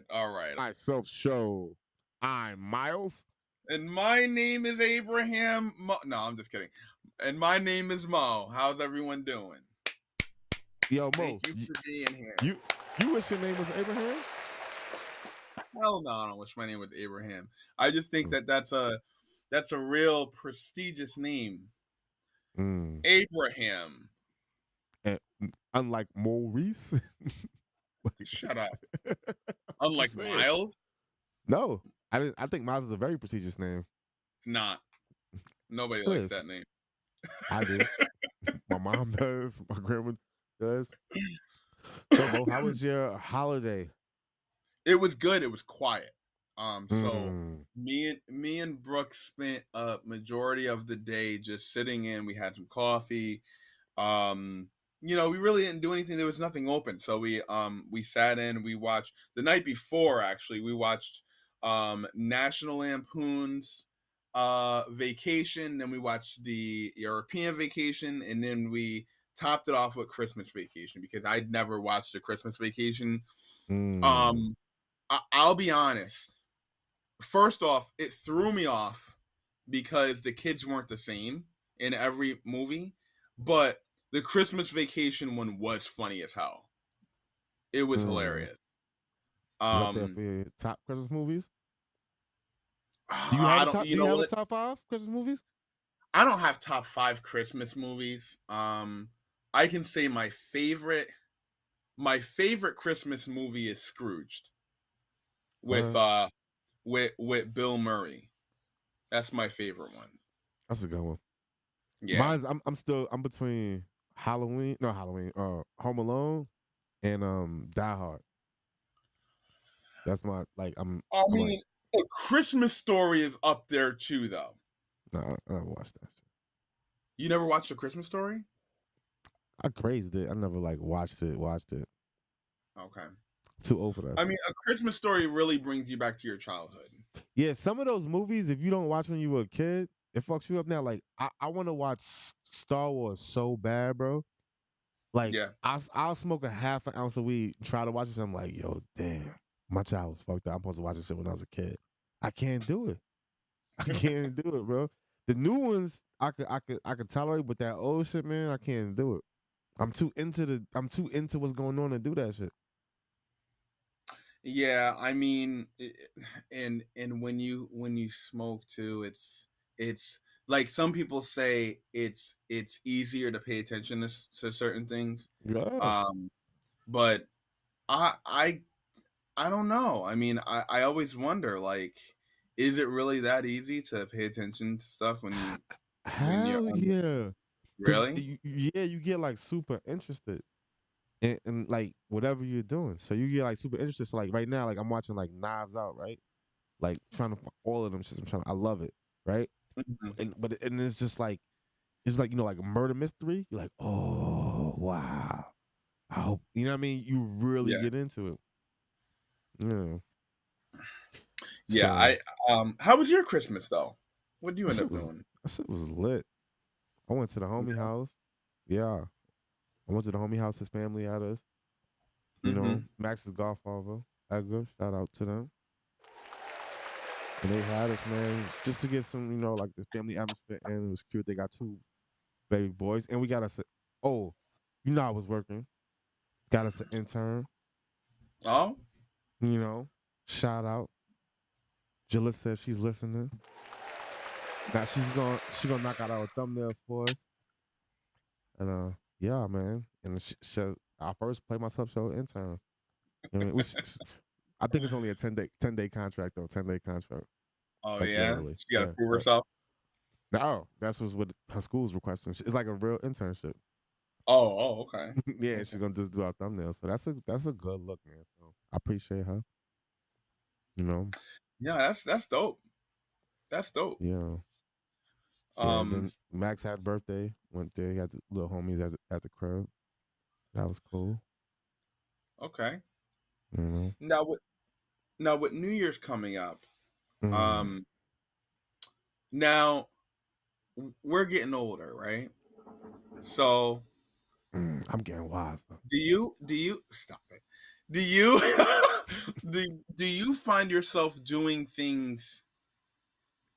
All right. Myself show. I'm Myles. And my name is Abraham. No, I'm just kidding. And my name is Mo. How's everyone doing? Yo, Mo, Thank you for being here. you you wish your name was Abraham? Hell no, I don't wish my name was Abraham. I just think Mm. that that's a real prestigious name, Mm. Abraham. And unlike Maurice, Shut up. I'm just Unlike saying. Miles, No, I didn't. I think Miles is a very prestigious name. it's not. Nobody It likes is. that name. I do. My mom does. My grandma does. So, Mo, how was your holiday? It was good. It was quiet. So Mm. me and Brooke spent a majority of the day just sitting in. We had some coffee. Um, we really didn't do anything. There was nothing open, so we sat in. We watched the night before. Actually, we watched National Lampoon's Vacation. Then we watched the European Vacation, and then we topped it off with Christmas Vacation because I'd never watched a Christmas Vacation. Mm. Um, I'll be honest. First off, it threw me off because the kids weren't the same in every movie, but the Christmas Vacation one was funny as hell. It was Mm. hilarious. Is up there for Um, your top Christmas movies? Do you have I a don't, top? you Do you know have a what? top five Christmas movies? I don't have top five Christmas movies. I can say my favorite Christmas movie is Scrooged with What? uh with Bill Murray. That's my favorite one. That's a good one. Yeah. Mine's I'm between Halloween, Home Alone and Die Hard. That's my like I I'm like, mean, A Christmas Story is up there too, though. nah, I don't watch that shit. You never watched A Christmas Story? I crazed it. I never like watched it. Okay. Too old for that I shit. mean, A Christmas Story really brings you back to your childhood. Yeah, some of those movies, if you don't watch when you were a kid, it fucks you up now. Like I want to watch Star Wars so bad, bro. Like Yeah. I'll smoke a half an ounce of weed, try to watch it. I'm like, yo, damn, my child was fucked up. I'm supposed to watch this shit when I was a kid. I can't do it. I can't do it, bro. The new ones I could tolerate, but that old shit, man, I can't do it. I'm too into what's going on to do that shit. Yeah, I mean, and when you smoke too, it's like some people say it's easier to pay attention to certain things. Yeah. Um, but I I I don't know. I mean, I always wonder, like, is it really that easy to pay attention to stuff when you're Hell under yeah. Cause really? yeah, you get like super interested in like whatever you're doing. So you get like super interested. So like right now, like I'm watching like Knives Out, right? Like trying to find all of them shit. I love it, right? Mhm. And it's just like like a murder mystery. You're like, oh wow. I hope you know what I mean. You really Yeah. get into it. Yeah. Yeah, So how was your Christmas though? What did you that end shit up was doing? that shit was lit. I went to the homie Yeah. house. Yeah. I went to the homie house. His family had us. You know, Mhm. Max's godfather, Edgar. Shout out to them. And they had us, man, just to get some, like the family atmosphere. And it was cute. They got two baby boys, and we got us. Oh, I was working. Got us an intern. Oh? You know, shout out. Jilla said she's listening. Now she's gonna knock out our thumbnails for us. And yeah, man. And our first play myself show intern. I mean, I think it's only a 10-day contract though. 10-day contract, Oh like yeah? literally. She gotta Yeah, prove but herself? no, that's what her school's requesting. It's like a real internship. Oh, okay. Yeah, Okay. she's gonna just do our thumbnails. So that's a good look, man. So I appreciate her. You know, Yeah, that's dope. That's dope. yeah, yeah. Um, Then Max had birthday. Went there. He had the little homies at the crib. That was cool. okay. You know. Now with New Year's coming up, Mm, um, now we're getting older, right? So I'm getting wise. do you stop it? Do you Do you find yourself doing things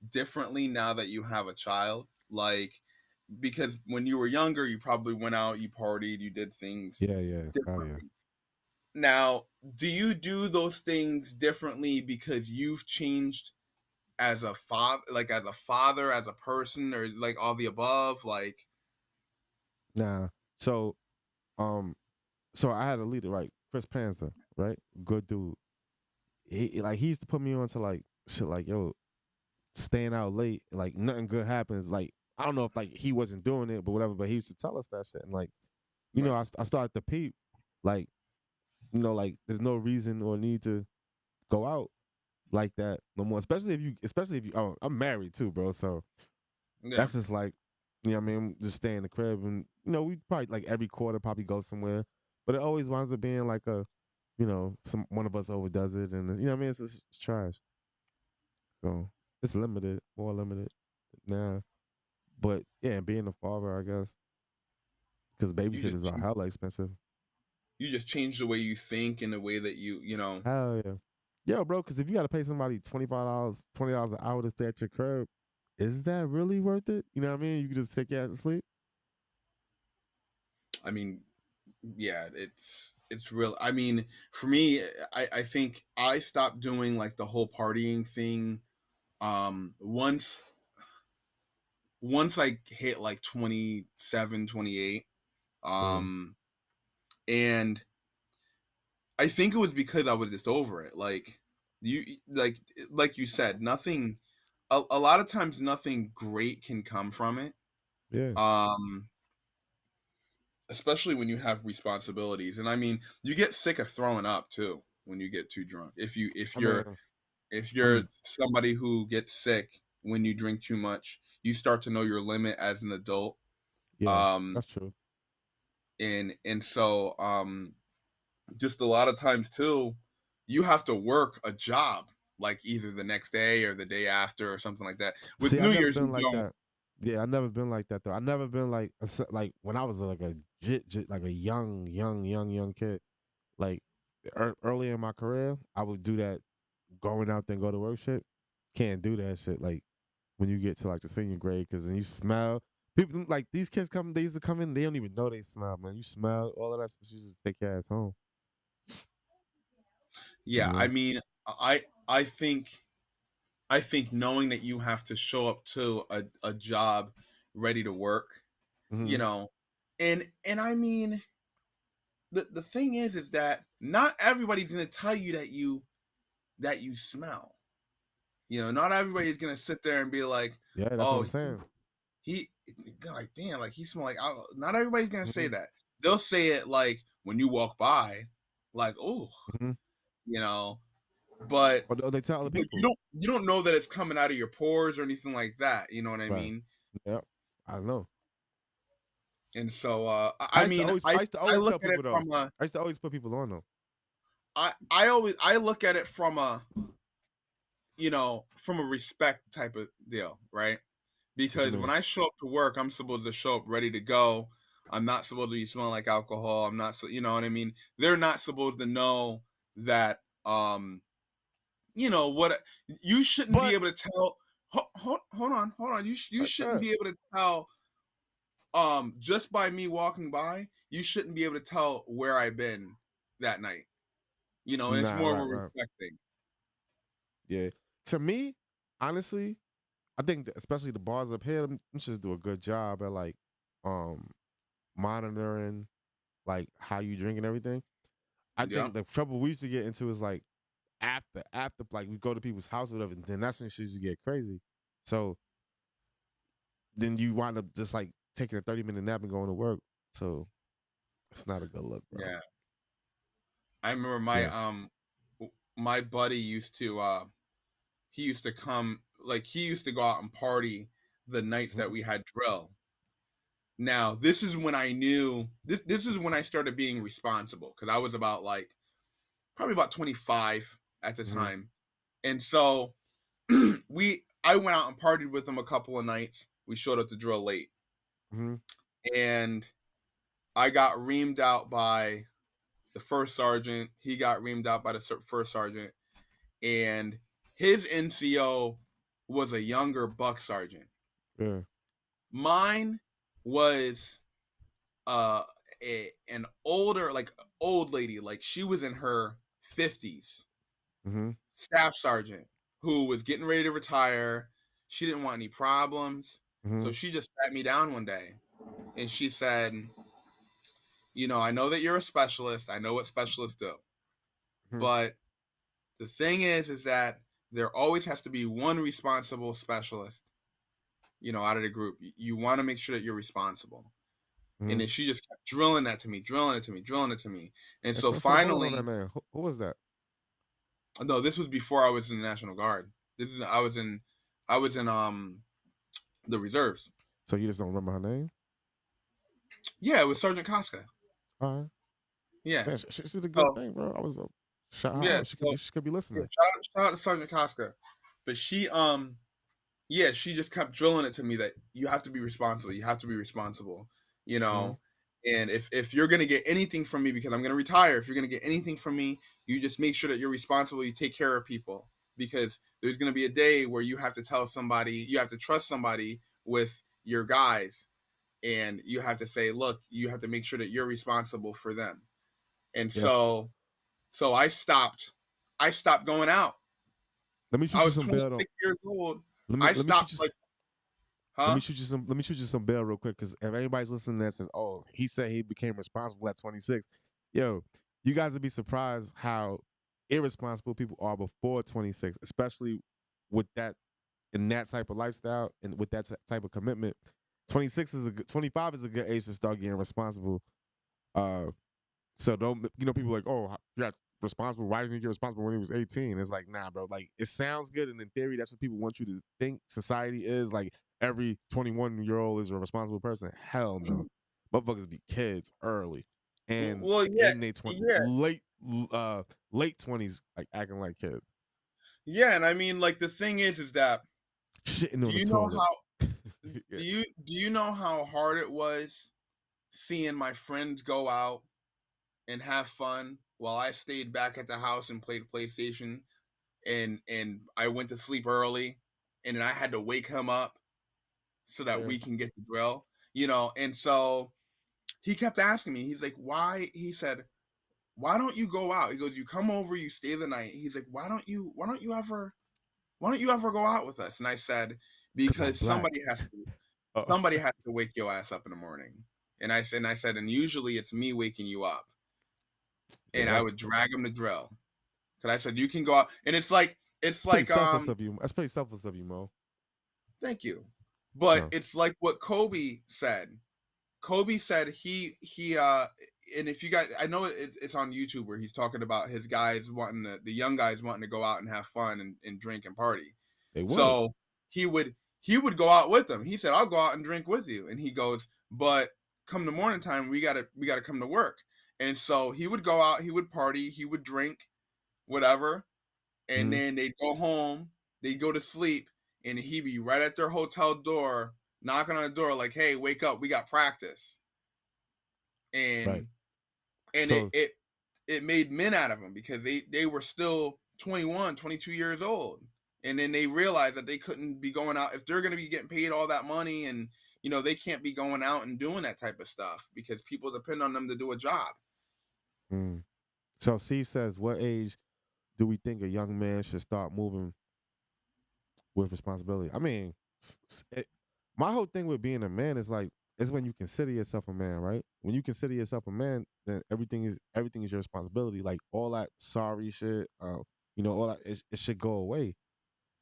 differently now that you have a child? Like, because when you were younger, you probably went out, you partied, you did things Yeah, yeah. Oh yeah. differently. Now, do you do those things differently because you've changed as a father, like as a father, as a person, or like all the above? Like, Nah. So um so I had a leader, right? Chris Panther, right? Good dude. Like he used to put me on to like shit like, yo, staying out late, like nothing good happens. Like I don't know if like he wasn't doing it, but whatever. But he used to tell us that shit, and like right, I started to peep, like like there's no reason or need to go out like that no more. Especially if you. Oh, I'm married too, bro. So yeah, that's just like, I mean, just stay in the crib, and we probably like every quarter probably go somewhere, but it always winds up being like a, some one of us overdoes it, and what I mean, it's trash. So it's limited, more limited now. But yeah, being a father, I guess, because you just babysitters are hella expensive. you just change the way you think and the way that you know. Hell yeah. Yo, bro, because if you got to pay somebody $25, $20 an hour to stay at your crib, is that really worth it? You know what I mean? You can just take your ass to sleep. I mean, yeah, it's real. I mean, for me, I think I stopped doing like the whole partying thing. Once I hit like 27, 28, Mm, um, and I think it was because I was just over it. Like like you said, nothing. A lot of times, nothing great can come from it. yeah. Um, especially when you have responsibilities. And I mean, you get sick of throwing up too when you get too drunk. I mean, If I'm you're somebody who gets sick when you drink too much, you start to know your limit as an adult. yeah, Um, that's true. and so just a lot of times too, you have to work a job like either the next day or the day after or something like that. With See, I New never Year's, been you like don't. that. Yeah, I never been like that though. I never been like like when I was like a like a young kid. Like early in my career, I would do that, going out then go to work shit. Can't do that shit like when you get to like the senior grade, because then you smell people like these kids come. They used to come in. They don't even know they smell, man. You smell all of that. You just take your ass home. You Yeah, I know. mean, I think knowing that you have to show up to a job ready to work, you Hmm. know, and I mean, the thing is that not everybody's gonna tell you that you smell. You know, not everybody's gonna sit there and be like, Yeah, that's what "Oh, I'm saying. he they're like, damn, like he smell like not everybody's gonna say Hmm. that. They'll say it like when you walk by, like, oh, Hmm. you know, but Or they tell other you people. don't know that it's coming out of your pores or anything like that. You know what I Right. mean? Yep. I know. And so, I I used to mean, always I used to I always look tell at it people though. from a I used to always put people on though. I look at it from a from a respect type of deal, right? What you Because when mean? I show up to work, I'm supposed to show up ready to go. I'm not supposed to be smelling like alcohol. I'm not, so you know what I mean. They're not supposed to know that. What you shouldn't be But able to tell. Hold on. You shouldn't good. be able to tell. Just by me walking by, you shouldn't be able to tell where I've been that night. It's Nah, more of a right, right. respect thing. Yeah. To me, honestly, I think that especially the bars up here, them just do a good job at like um monitoring like how you drink and everything. I Yeah, think the trouble we used to get into is like after like we go to people's house or whatever, then that's when shit used to get crazy. So then you wind up just like taking a 30-minute nap and going to work. So it's not a good look, bro. yeah. I remember Yeah. my buddy used to he used to come like he used to go out and party the nights that Mhm. we had drill. Now, this is when I knew this is when I started being responsible because I was about like probably about 25 at the Mhm. time. And so I went out and partied with him a couple of nights. We showed up to drill late. Mhm. And I got reamed out by the first sergeant. He got reamed out by the first sergeant, and his NCO was a younger buck sergeant. Yeah. Mine was uh an older, like, old lady, like she was in her 50s, Mhm. staff sergeant, who was getting ready to retire. She didn't want any problems, so Mhm. she just sat me down one day and she said, I know that you're a specialist. I know what specialists do, Mhm. but the thing is that there always has to be one responsible specialist, out of the group. You want to make sure that you're responsible. And Mhm. then she just kept drilling that to me, drilling it to me, drilling it to me. And so Say hold on that finally, name. Who was that? no, this was before I was in the National Guard. I was in the reserves. So you just don't remember her name? Yeah, it was Sergeant Casca. All right. Yeah. Man, she did a good So thing, bro. I was shout her yeah, out. She could so be she could be yeah, listening. shout out to Sergeant Casca. But yeah, she just kept drilling it to me that you have to be responsible. You have to be responsible, you Mhm. know. And if you're gonna get anything from me, because I'm gonna retire, if you're gonna get anything from me, you just make sure that you're responsible. You take care of people, because there's gonna be a day where you have to tell somebody, you have to trust somebody with your guys, and you have to say, look, you have to make sure that you're responsible for them. And Yes. so I stopped going out. Let me I shoot you was some bail. 26 years old. Let me I let me shoot stopped, you. like, Let me huh? shoot you some. Let me shoot you some bail real quick, because if anybody's listening that says, "Oh, he said he became responsible at 26," yo, you guys would be surprised how irresponsible people are before 26, especially with that in that type of lifestyle and with that type of commitment. 26 is a good. 25 is a good age to start getting responsible. Uh, so don't people are like, oh, you got responsible. Why didn't he get responsible when he was 18? It's like, nah, bro. Like it sounds good, and in theory, that's what people want you to think society is. Like every 21-year-old is a responsible person. Hell no, motherfuckers be kids early, and Well, yeah, in their yeah, late 20s, like acting like kids, yeah, and I mean, like, the thing is that shitting do on the you know toilet. how Yeah, do you know how hard it was seeing my friends go out and have fun while I stayed back at the house and played PlayStation, and I went to sleep early, and then I had to wake him up so that yeah. we can get the drill, and so he kept asking me. He's like, "Why?" He said, "Why don't you go out?" He goes, "You come over, you stay the night." He's like, "Why don't you ever go out with us?" And I said, Cause I'm "Because black. Uh, somebody has to wake your ass up in the morning." And I said, "And usually it's me waking you up." yeah, And I that's would drag him to drill. Cause I said, "You can go out." And it's pretty like, selfless of you. That's pretty selfless of you, Mo. thank you. But No, it's like what Kobe said. Kobe said and if you guys, I know it's on YouTube where he's talking about his guys the young guys wanting to go out and have fun and drink and party. they would. So he would go out with them. He said, "I'll go out and drink with you." And he goes, "But come the morning time, we gotta come to work." And so he would go out, he would party, he would drink, whatever, and Mhm. then they'd go home, they'd go to sleep, and he'd be right at their hotel door, knocking on the door like, "Hey, wake up, we got practice." Right. And and it So it it made men out of them because they were still 21, 22 years old. And then they realized that they couldn't be going out if they're going to be getting paid all that money, and they can't be going out and doing that type of stuff because people depend on them to do a job. mm. So Steve says, what age do we think a young man should start moving with responsibility? I mean, my whole thing with being a man is like, it's when you consider yourself a man, right? When you consider yourself a man, then everything is your responsibility. Like all that sorry shit, all that it should go away.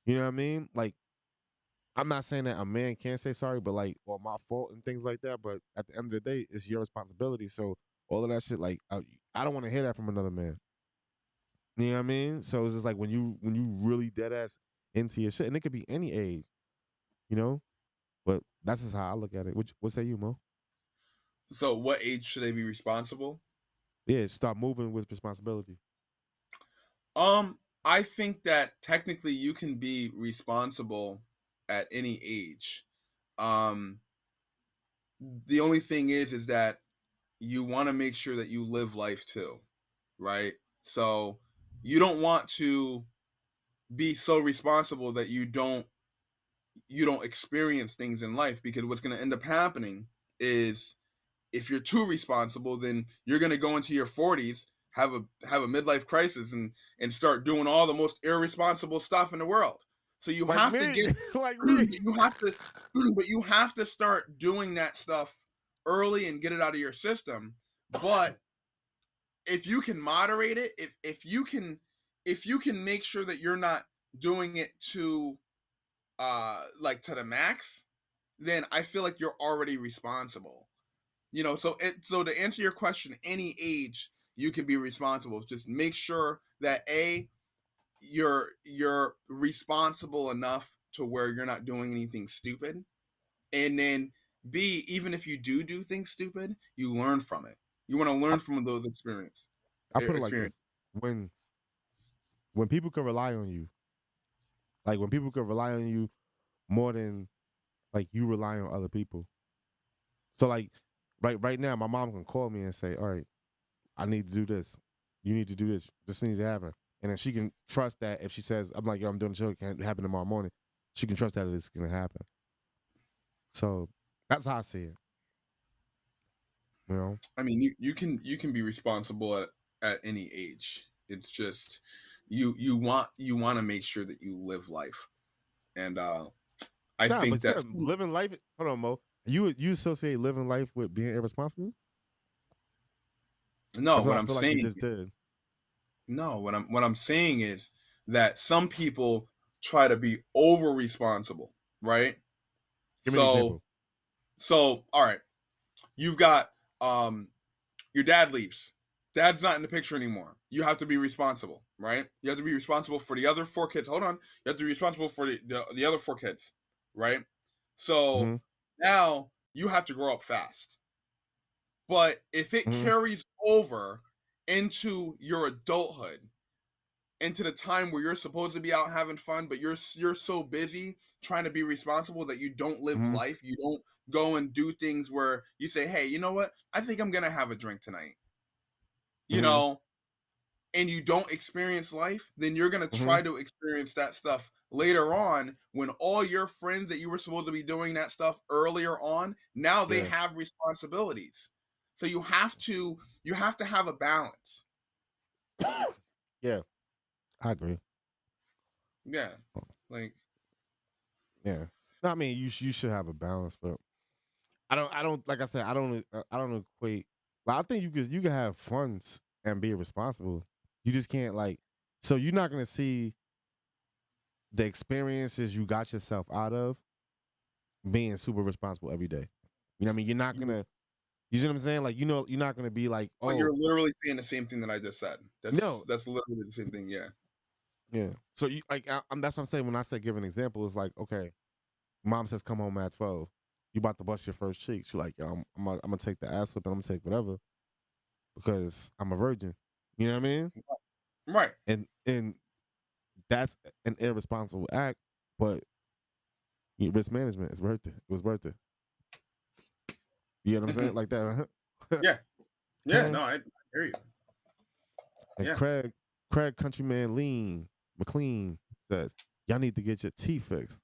You know what I mean? Like I'm not saying that a man can't say sorry, but like, well, my fault and things like that. But at the end of the day, it's your responsibility. So all of that shit, like, I don't want to hear that from another man. You know what I mean? So it's just like when you really dead ass into your shit, and it could be any age, you know. But that's just how I look at it. What say you, Mo? So what age should they be responsible? Yeah, start moving with responsibility. I think that technically you can be responsible at any age. Um, the only thing is that you want to make sure that you live life too. right? So you don't want to be so responsible that you don't experience things in life, because what's going to end up happening is, if you're too responsible, then you're going to go into your 40s, have a midlife crisis, and start doing all the most irresponsible stuff in the world. So you Like have to me, get like me. you have to but you have to start doing that stuff early and get it out of your system. But if you can moderate it, if you can make sure that you're not doing it to like to the max, then I feel like you're already responsible. So to answer your question, any age you can be responsible. Just make sure that you're responsible enough to where you're not doing anything stupid, and then B, even if you do things stupid, you learn from it. You want to I, learn from those I put it like this: experience. when when people can rely on you, like when people can rely on you more than like you rely on other people. So like right now, my mom can call me and say, "All right, I need to do this. You need to do this. This needs to happen." And then she can trust that if she says, "I'm like, yo, I'm doing the show, it can't happen tomorrow morning," she can trust that it's gonna happen. So that's how I see it. You know, I mean, you can be responsible at any age. It's just you want to make sure that you live life, and I nah, think but yeah, that's living life. Hold on, Mo. You associate living life with being irresponsible? no. That's what What I I'm feel like you saying, just did. no. What I'm saying is that some people try to be over responsible, right? Give me an So example. all right, you've got your dad leaves. Dad's not in the picture anymore. You have to be responsible, right? You have to be responsible for the other four kids. Hold on. You have to be responsible for the other four kids, right? So Mm-hmm. now you have to grow up fast. But if it Mm-hmm. carries over into your adulthood, into the time where you're supposed to be out having fun, but you're so busy trying to be responsible that you don't live Mm-hmm. life. You don't go and do things where you say, "Hey, you know what? I think I'm gonna have a drink tonight." You Mm-hmm. know, and you don't experience life, then you're going to Mm-hmm. try to experience that stuff later on, when all your friends that you were supposed to be doing that stuff earlier on, now they Yeah. have responsibilities. So you have to have a balance. Yeah. I agree. Yeah. Like Yeah. No, I mean, you should have a balance, but I don't like I said, I don't equate. Like, I think you can have fun and be responsible. You just can't like. So you're not gonna see the experiences you got yourself out of being super responsible every day. You know what I mean? You're not you gonna. You see what I'm saying? Like, you're not gonna be like, but you're oh literally saying the same thing that I just said. That's no, that's literally the same thing, yeah. yeah. So you like, that's what I'm saying when I say give an example. It's like, okay, mom says come home at 12. You about to bust your first cheek. She's like, yo, I'm gonna take the ass whip and I'm gonna take whatever because I'm a virgin. You know what I mean? Right. And that's an irresponsible act, but risk management is worth it. It was worth it. You know what I'm saying? Mhm. Like that. Right? Yeah. Yeah, Huh? no, I hear you. And Yeah. Craig Countryman Lean McLean says, y'all need to get your teeth fixed.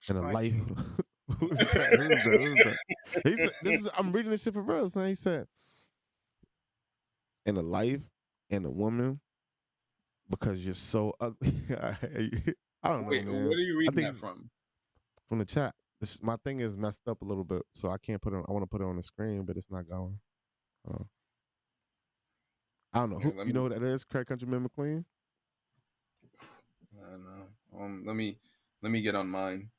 In a I life. can't. Who's that? Who's that? Who's that? He said, "This is." I'm reading this shit for real. So he said, "In a life and a woman because you're so ugly." I don't know, Wait, man. what are you I reading that think from? from the chat, my thing is messed up a little bit, so I can't put it. I want to put it on the screen, but it's not going. Uh, I don't know Here, who let you me know who that is. Craig Countryman McLean. I don't know. Let me get on mine.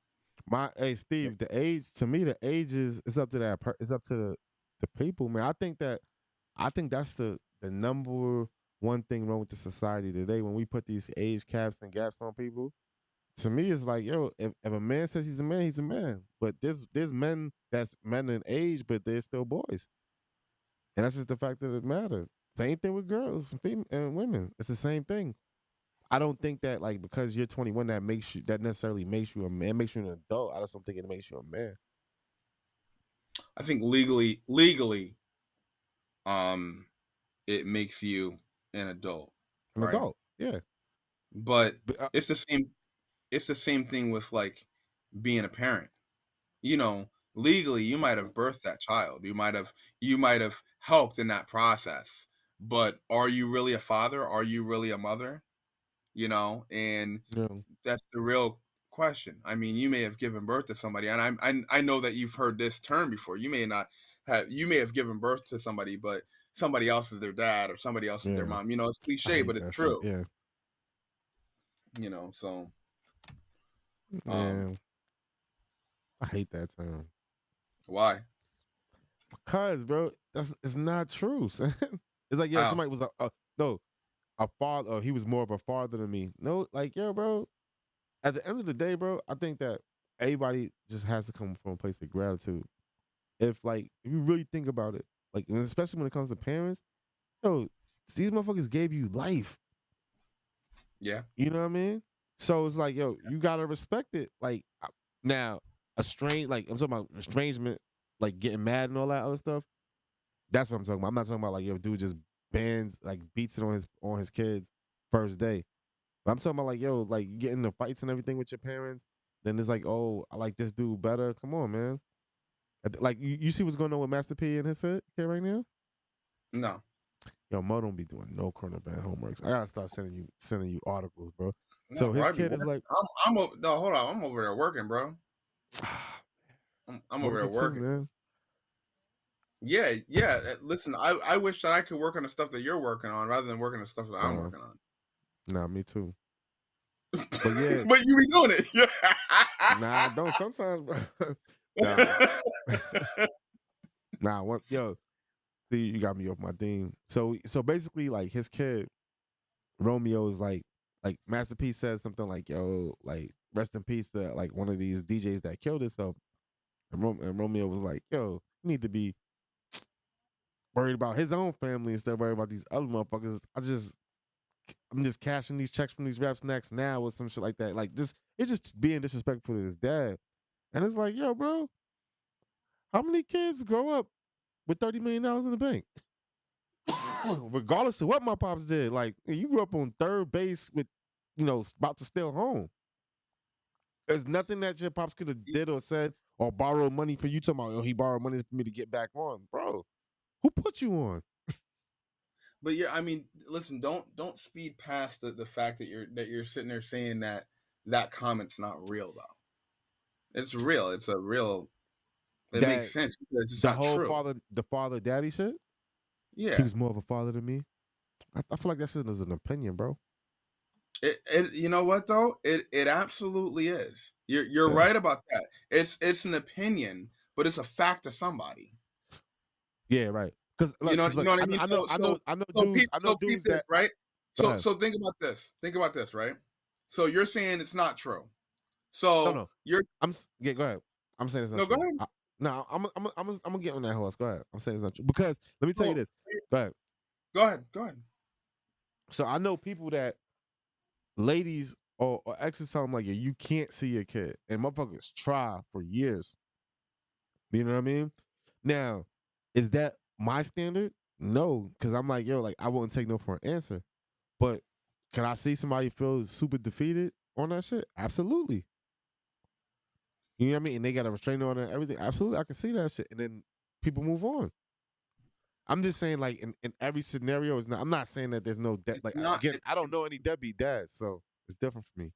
My hey Steve, the age to me, the age is it's up to that. It's up to the people, man. I think that's the number one thing wrong with the society today when we put these age caps and gaps on people. To me, it's like, yo, if a man says he's a man, he's a man. But there's men that's men in age, but they're still boys, and that's just the fact of the matter. Same thing with girls and women. It's the same thing. I don't think that like because you're 21 that necessarily makes you a man, makes you an adult. I just don't think it makes you a man. I think legally, um, it makes you an adult, An right? adult. Yeah. But But, it's the same it's the same thing with like being a parent. You know, legally you might have birthed that child. You might have helped in that process. But are you really a father? Are you really a mother? You know, and you know, that's the real question. I mean, you may have given birth to somebody, and I know that you've heard this term before. You may have given birth to somebody, but somebody else is their dad or somebody else is their yeah. mom. You know, it's I cliche, hate but it's that shit. true. Yeah. You know, so um, Man, I hate that term. why? Cause, bro, that's it's not true, son. It's like, yo, How? somebody was no, a father, or he was more of a father than me. No, like, yo, bro, at the end of the day, bro, I think that everybody just has to come from a place of gratitude. If you really think about it, like, and especially when it comes to parents, yo, these motherfuckers gave you life. Yeah, You know what I mean? So it's like, yo, you gotta respect it. Like, now, like, I'm talking about estrangement, like getting mad and all that other stuff. That's what I'm talking about. I'm not talking about like, yo, dude just bans, like, beats it on his kids first day. But I'm talking about like, yo, like, you get into fights and everything with your parents. Then it's like, oh, I like this dude better. Come on, man. Like, you see what's going on with Master P and his kid right now? no, Yo, Mo don't be doing no current event homeworks. I gotta start sending you articles, bro. no, So his bro. I be kid is working. like, No, hold on. I'm over there working, bro. I'm over there working too, working. man. Yeah, yeah. Listen, I wish that I could work on the stuff that you're working on rather than working on the stuff that I'm Uh, working on. nah, me too. But yeah, But you be doing it. nah, I don't sometimes, bro. Nah, nah. What, yo? See, you got me off my theme. So basically, like, his kid Romeo is like Master P said something like, "Yo, like, rest in peace to like one of these DJs that killed himself." And Romeo was like, "Yo, you need to be worried about his own family instead of worried about these other motherfuckers. I'm just cashing these checks from these rap snacks now or some shit like that. Like, this, it's just being disrespectful to his dad." And it's like, yo, bro, how many kids grow up with $30 million in the bank? Regardless of what my pops did. Like, you grew up on third base with, about to steal home. There's nothing that your pops could have did or said or borrowed money for you. Talking about, oh, he borrowed money for me to get back on, bro. Who put you on? But yeah, I mean, listen, don't speed past the fact that you're sitting there saying that that comment's not real though. It's real. It's a real. It makes That sense because it's the not whole true. father daddy shit. He Yeah. was more of a father than me. I feel like that shit is an opinion, bro. It you know what though? It absolutely is. You're Yeah, right about that. It's an opinion, but it's a fact to somebody. yeah, right. Cause look, You know what I mean? I know So peep dudes this, that. right? Go ahead. So think about this. Think about this, right? So you're saying it's not true. No, So no. you're Yeah, go ahead. I'm saying it's not no, go true. ahead. No, I'm gonna get on that horse. Go ahead. I'm saying it's not true because let me tell you So this. Go ahead. go ahead. Go ahead. So I know people that ladies or exes tell them like, yeah, you can't see your kid, and motherfuckers try for years. You know what I mean? Now, is that my standard? No, because I'm like, yo, like, I wouldn't take no for an answer. But can I see somebody feel super defeated on that shit? Absolutely. You know what I mean? And they got a restraining order and everything. Absolutely, I can see that shit. And then people move on. I'm just saying, like, in every scenario, is not. I'm not saying that there's no It's like, not. again, I don't know any deadbeat dads, so it's different for me.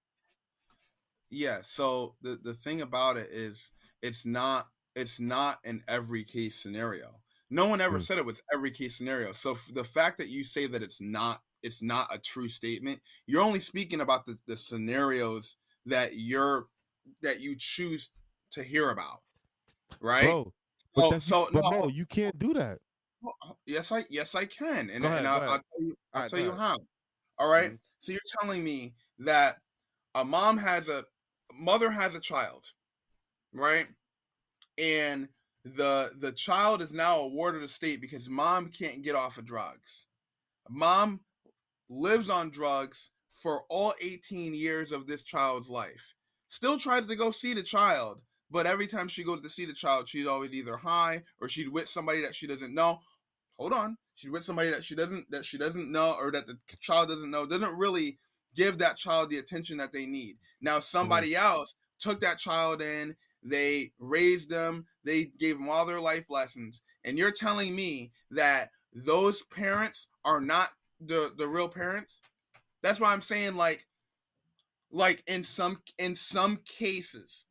Yeah, so the thing about it is it's not an every case scenario. No one ever Mm. said it was every case scenario. So the fact that you say that it's not a true statement, you're only speaking about the scenarios that you choose to hear about, right? Bro. But that's you. So But no, Mo, you can't do that. yes I can, Go and ahead. Go ahead. All I'll right. tell Go you ahead. how. All right. Mhm. So you're telling me that a mom has a mother has a child, right? And the child is now a ward of the state because mom can't get off of drugs. Mom lives on drugs for all 18 years of this child's life. Still tries to go see the child, but every time she goes to see the child, she's always either high or she's with somebody that she doesn't know. hold on. She's with somebody that she doesn't know, or that the child doesn't know, doesn't really give that child the attention that they need. Now Mhm. somebody else took that child in, they raised them, they gave them all their life lessons, and you're telling me that those parents are not the real parents? That's why I'm saying, like in some cases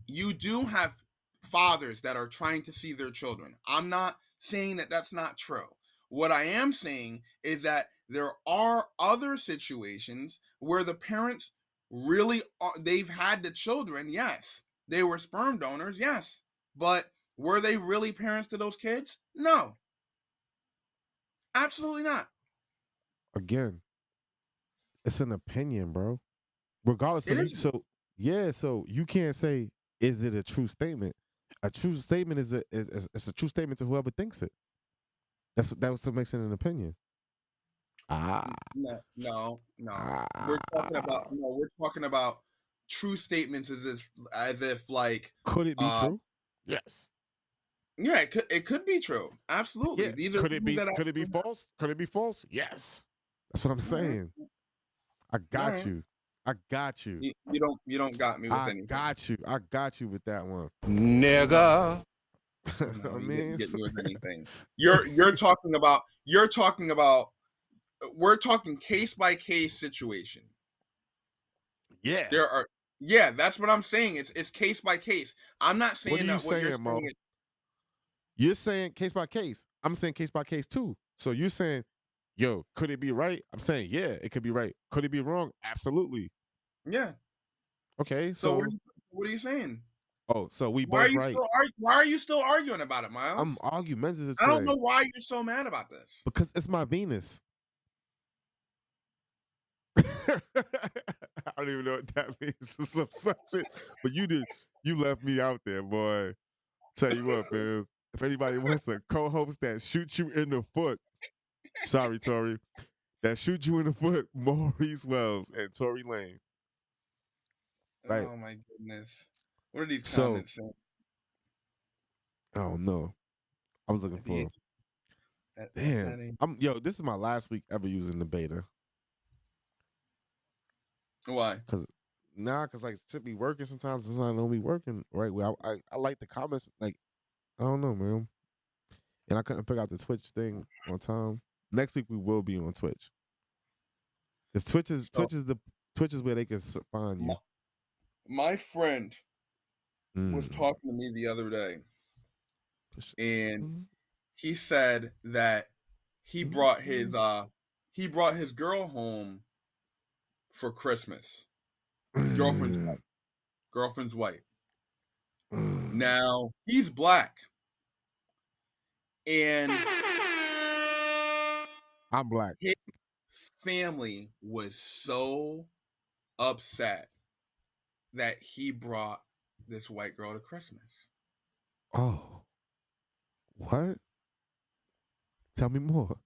you do have fathers that are trying to see their children. I'm not saying that that's not true. What I am saying is that there are other situations where the parents really they've had the children, yes. They were sperm donors, yes. But were they really parents to those kids? No, absolutely not. Again, it's an opinion, bro. Regardless, so It you is. so yeah, so you can't say is it a true statement? A true statement is a true statement to whoever thinks it. That's what makes it an opinion. Ah, No, no, no. ah. We're talking about true statements as if like Could it be uh true? Yes. yeah, it could be true. Absolutely. Yeah. These are things that Could it be actually happen. false? Could it be false? Yes. That's what I'm All right. saying. I All got right. you. I got you. You don't got me with I anything. got you. I got you with that one. Nigga. No, I you didn't mean, get me with anything. You're talking about we're talking case by case situation. yeah. There are Yeah, that's what I'm saying. It's case by case. I'm not What are saying you that what you're saying, saying Mo? is You're saying case by case. I'm saying case by case too. So you're saying, yo, could it be right? I'm saying, yeah, it could be right. Could it be wrong? Absolutely. yeah. Okay, So so what are you saying? so we Why are both you right. still why are you still arguing about it, I'm Miles? argumentative I don't today know why you're so mad about this. because it's my Venus. I don't even know what that means. Some such shit. But you did. You left me out there, boy. Tell you what, man. If anybody wants a co-host that shoots you in the foot, sorry, Tori, that shoot you in the foot, Maurice Wells and Tory Lane. Right. Oh my goodness. What are these So comments saying? I don't know. I was looking The for that damn. ain't This is my last week ever using the beta. why. Cause like should be working sometimes it's not gonna be working right. Well, I like the comments. Like I don't know, man. And I couldn't figure out the Twitch thing on time. Next week we will be on Twitch. Cause So Twitch is where they can find my, you. my friend was Mm. talking to me the other day, and Mm. he said that he brought his Mm. uh he brought his girl home for Christmas. His girlfriend's Mm. white. Girlfriend's white. Mm. Now he's black, and I'm black. his family was so upset that he brought this white girl to Christmas. Oh, what? Tell me more.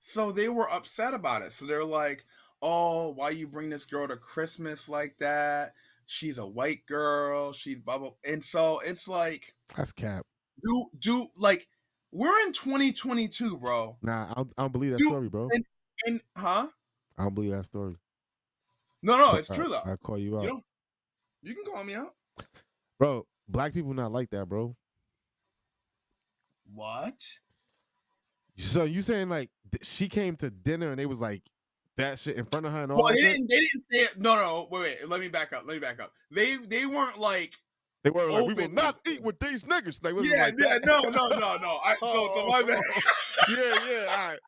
So they were upset about it. So they're like, "Oh, why you bring this girl to Christmas like that? She's a white girl. She's blah blah." And so it's like, That's cap. do like we're in 2022, bro. Nah, I don't believe that Do story, bro. and huh? I don't believe that story. No, it's true though. I call you You out, know, you can call me out. bro. Black people not like that, bro. What? So you saying like she came to dinner and they was like that shit in front of her and all Well, that they shit? didn't. They didn't say it. No, no. Wait. Let me back up. Let me back up. They weren't like They were like, we will open. not eat with these niggas. They wasn't Yeah, like yeah. that. No, no, no, no. So Oh, my bad. oh, yeah, yeah. All right.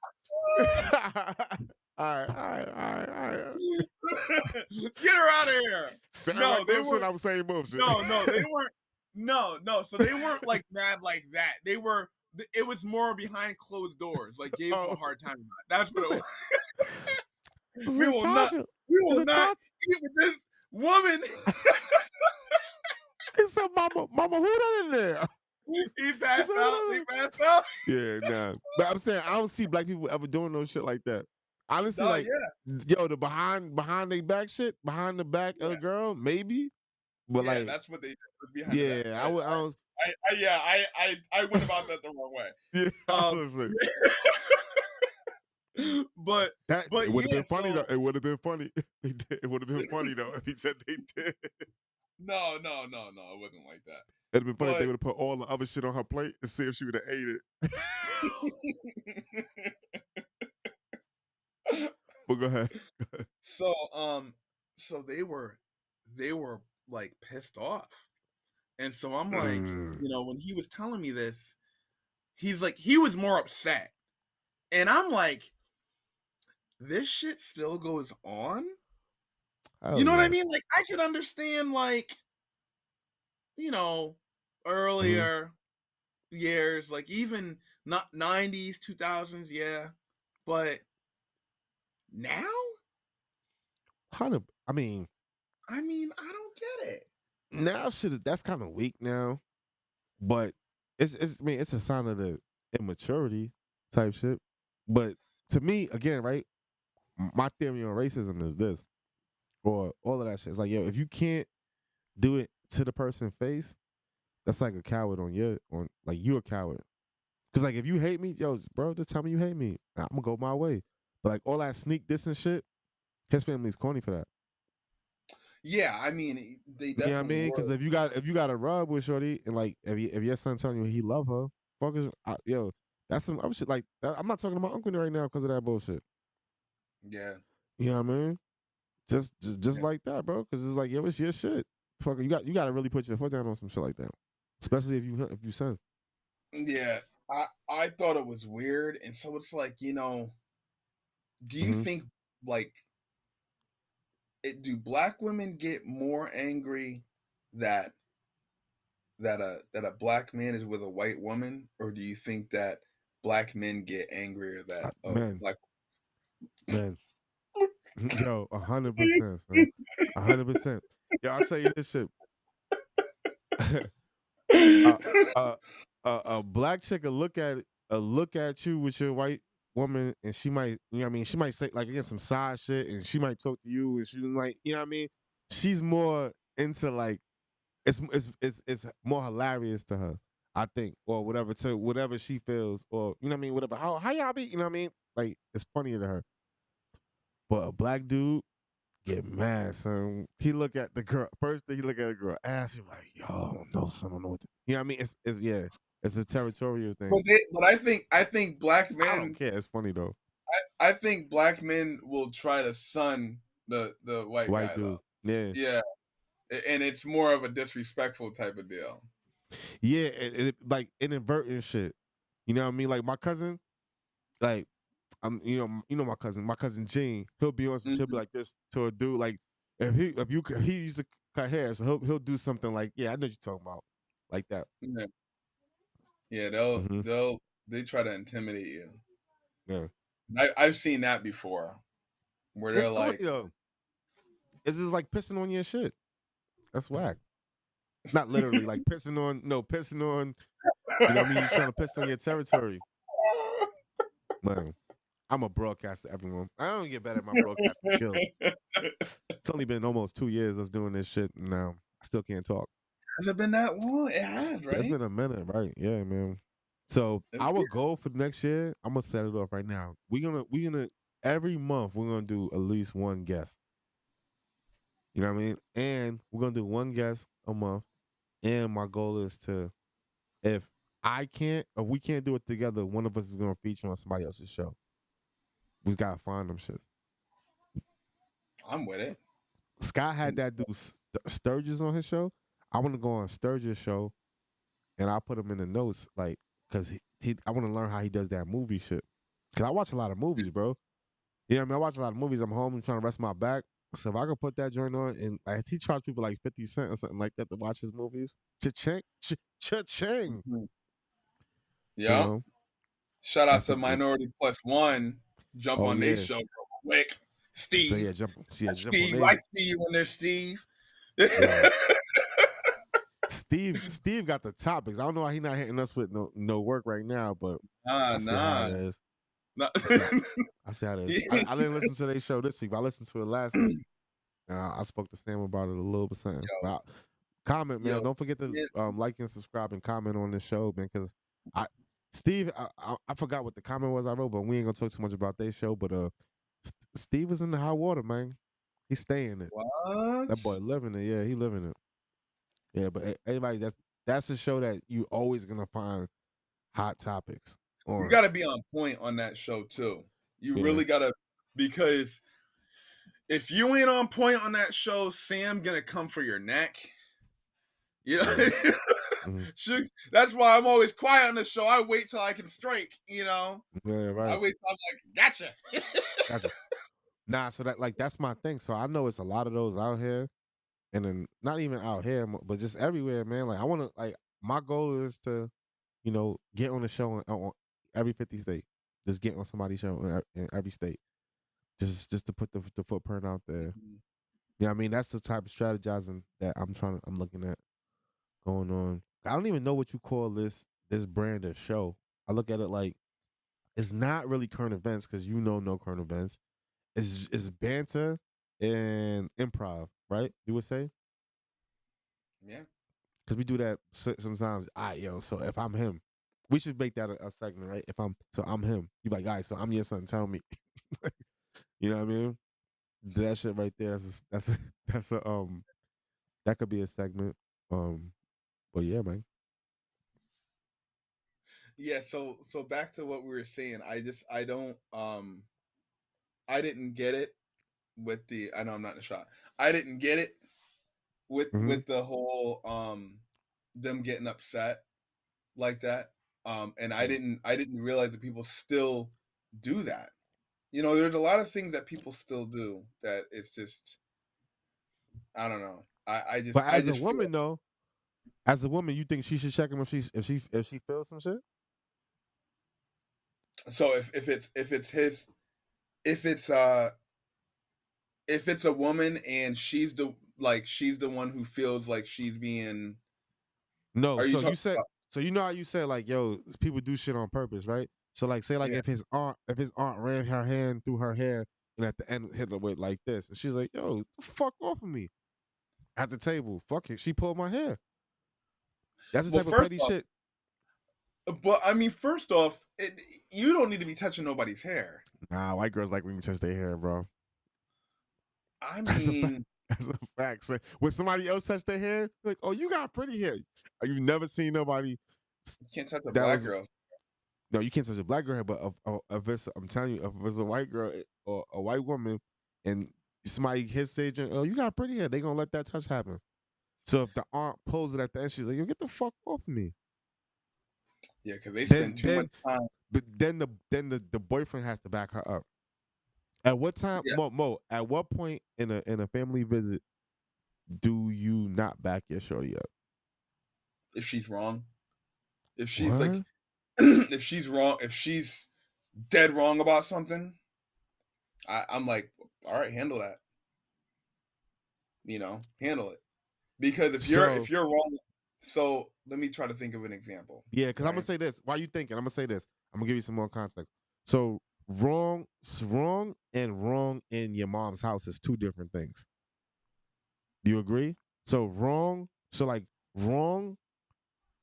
All right, all right. Get her out of here. Sound No, like they bullshit. weren't. I'm saying bullshit. No, no, they weren't. No, no. So they weren't like mad like that. They were. It was more behind closed doors. Like gave them a Oh, hard time. That's what what's it was. it? What's We it, will not. Tasha? We Is will it not Tasha? eat with this woman. It's a mama, who that in there? He It's a passed who out. He that passed out. in Yeah, nah. But I'm saying I don't see black people ever doing no shit like that. Honestly, No, like, yeah, yo, the behind they back shit, behind the back of yeah, the girl, maybe. But yeah. like, That's what they did. Was behind the back. yeah, Yeah, I don't. yeah, I went about that the wrong way. Yeah, I Um, was like, but that it would have yeah, been funny so though. It would have been funny. It would have been funny though if he said they did. no, no, no, no, it wasn't like that. It'd have been funny if they But would have put all the other shit on her plate and see if she would have ate it. But go ahead. so so they were like pissed off. And so I'm like, Mm, when he was telling me this, he's like he was more upset. And I'm like, this shit still goes on? You hell know what I yeah. mean? Like I could understand like, you know, Mhm. earlier years, like even not 90s, 2000s, yeah. But now? I mean, I mean, I don't get it. now shit that's kind of weak now, but it's I mean, it's a sign of the immaturity type shit. But to me, again, right? My theory on racism is this, or all of that shit. It's like, yo, if you can't do it to the person's face, that's like a coward on like you a coward. Cause like if you hate me, yo, bro, just tell me you hate me. I'm gonna go my way. But like all that sneak this and shit, his family's corny for that. Yeah, I mean, they You know what I definitely mean? were. Because if you got a rub with Shorty and like if your son telling you he love her, fuckers, yo, that's some other shit. Like I'm not talking to my uncle right now because of that bullshit. Yeah, You know what I mean? Just yeah. like that, bro. Because it's like yo, it's your shit. Fucker, you got to really put your foot down on some shit like that, especially if you son. Yeah. I thought it was weird, and so it's like, do you Hmm. think like do black women get more angry that that a black man is with a white woman, or do you think that black men get angrier that a Man, black man, yo, 100%, son, 100%. Yo, I'll tell you this shit. a, a, a black chick will look at you with your white woman, and she might, you know what I mean, she might say like again some side shit, and she might talk to you, and she like, you know what I mean, she's more into like it's more hilarious to her, I think, or whatever to whatever she feels, or you know what I mean, whatever how y'all be, you know what I mean, like it's funnier to her. But a black dude get mad, son. He look at the girl first thing he look at the girl ass. He like, yo, no, son, I don't know what. You know what I mean? It's yeah, it's a territorial thing. but I think black I don't men care. It's funny though. I think black men will try to sun the white White guy dude. though. Yeah, Yeah, and it's more of a disrespectful type of deal. yeah. Like inadvertent shit. You know what I mean? Like my cousin, like you know my cousin Gene. He'll be on some shit be Mhm. like this to a dude. Like if he used to cut hair, so he'll do something like, yeah, I know what you're talking about, like that. Yeah, yeah, they'll Hmm. they'll they try to intimidate you. Yeah, I've seen that before, where it's they're corny like, though. It's just like pissing on your shit. That's whack. Not literally like pissing on, no, pissing on, you know what I mean? You're trying to piss on your territory. Man, I'm a broadcaster, everyone. I don't get better at my broadcasting skills. It's only been almost 2 years us doing this shit, and now I still can't talk. has it been that long? It has, Yeah, it's right? been a minute, right? Yeah, man. So our goal for next year, I'm gonna set it off right now. We're gonna every month we're gonna do at least one guest. You know what I mean? And we're gonna do one guest a month. And my goal is to, if if we can't do it together, one of us is gonna feature on somebody else's show. We gotta find them shit. I'm with it. Scott had And that dude Sturgis on his show. I want to go on Sturgis' show, and I'll put him in the notes, like, cause I want to learn how he does that movie shit. Cause I watch a lot of movies, bro. You know what I mean? I watch a lot of movies. I'm home, I'm trying to rest my back. So if I could put that joint on, and like, he charge people like 50 cents or something like that to watch his movies, cha-ching, cha-ching. mhm. You Yeah. know, Shout out that's to something. Minority Plus One. Jump Oh on their yeah. show real quick. So Steve. yeah, jump on Steve, they. I see you in there, Steve. Yo, Steve got the topics. I don't know why he not hitting us with no work right now, but Nah, I see how nah. it is. Nah. I see how, I see how it is. I didn't listen to their show this week, but I listened to it last week, and I spoke to Sam about it a little bit. Something, but Comment, Yo, man. Don't forget to yeah, like and subscribe and comment on this show, man. Because I, Steve, I forgot what the comment was I wrote, but we ain't gonna talk too much about their show. But Steve is in the hot water, man. He's staying it. That boy what? living it. Yeah, he living it. Yeah, but everybody, that's a show that you always gonna find hot topics You on. gotta be on point on that show too. You Yeah, really gotta, because if you ain't on point on that show, Sam gonna come for your neck. Yeah, yeah, hmm that's why I'm always quiet on the show. I wait till I can strike. yeah, I right. wait till I'm like, gotcha. Gotcha. Nah, so that's my thing. So I know it's a lot of those out here, and then not even out here, but just everywhere, man. Like I want to, like my goal is to, get on the show on every 50 state. Just get on somebody's show in every state. Just to put the footprint out there. Mhm. Yeah, I mean that's the type of strategizing that I'm looking at going on. I don't even know what you call this brand of show. I look at it like it's not really current events because no current events. It's banter and improv, right? You would say Yeah. because we do that sometimes. All right, yo. So if I'm him, we should make that a segment, right? If I'm him, you like, all right. So I'm your son. Tell me, you know what I mean? That shit right there. That's a that could be a segment. Um, but yeah, man. Yeah, so back to what we were saying. I didn't get it with the I know I'm not in the shot. I didn't get it with hmm the whole them getting upset like that. And I didn't realize that people still do that. There's a lot of things that people still do that it's just I don't know. But I as a just feel woman, though, as a woman, you think she should check him if she feels some shit? so if it's uh if it's a woman and she's the one who feels like she's being No. are you So you talking said about so you know how you said like, yo, people do shit on purpose, right? So like say like yeah. if his aunt ran her hand through her hair and at the end hit her with like this, and she's like, yo, the fuck off of me at the table. Fuck it. She pulled my hair. That's the Well, type of first petty off, shit. but I mean, first off, you don't need to be touching nobody's hair. Nah, white girls like when you touch their hair, bro. I That's a fact. mean, That's a fact. So when somebody else touch their hair, like, oh, you got pretty hair. You never seen nobody you can't touch a that black was girl. no, you can't touch a black girl hair, but if it's, I'm telling you, if it's a white girl or a white woman, and somebody hits stage and oh, you got pretty hair, they gonna let that touch happen. So if the aunt pulls it at the end, she's like, yo, get the fuck off me. Yeah, because they Then spend too much then time. but then the boyfriend has to back her up. At what time, Yeah, Mo? At what point in a family visit do you not back your shorty up? if she's wrong, if she's like, What? if she's wrong, if she's dead wrong about something, I'm like, all right, handle that. Handle it. Because So if you're wrong, so let me try to think of an example, yeah, because I'm gonna right? say this. Why you thinking? I'm gonna say this. I'm gonna give you some more context. So wrong and wrong in your mom's house is two different things. Do you agree? So wrong. So like wrong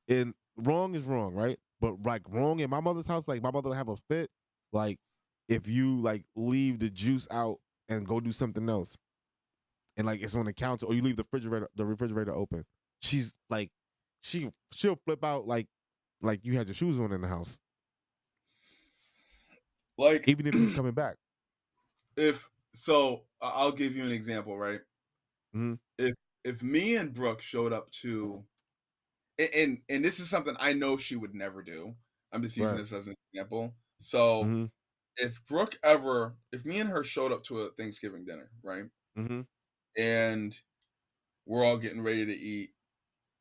and wrong is wrong, right? But like wrong in my mother's house, like my mother would have a fit. Like if you like leave the juice out and go do something else, and like it's on the counter, or you leave the refrigerator open, she's like, she'll flip out like you had your shoes on in the house, Like, even if you coming back. if so, I'll give you an example, right? hmm If me and Brooke showed up to, and this is something I know she would never do. I'm just using Right. this as an example. So hmm if me and her showed up to a Thanksgiving dinner, right, hmm and we're all getting ready to eat,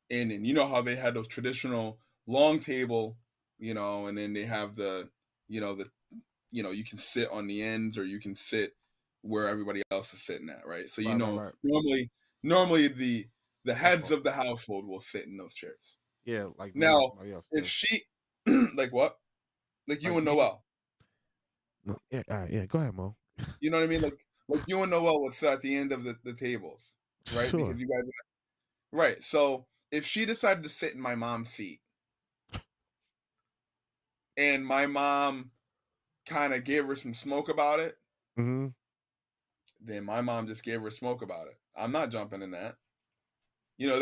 and you know how they had those traditional long table, and then they have the you can sit on the ends or you can sit where everybody else is sitting at, right? So Right. Right. Right. normally the That's heads cool. of the household will sit in those chairs. Yeah, like me or Now, somebody else. if Yeah. she like what? Like you Like and me. Noel. No, yeah. All right. Yeah. Go ahead, Mo. You know what I mean? Like you and Noel would sit at the end of the tables, right? Because Sure. you guys Right. So if she decided to sit in my mom's seat and my mom kind of gave her some smoke about it, Hmm. then my mom just gave her smoke about it. I'm not jumping in that. Oh,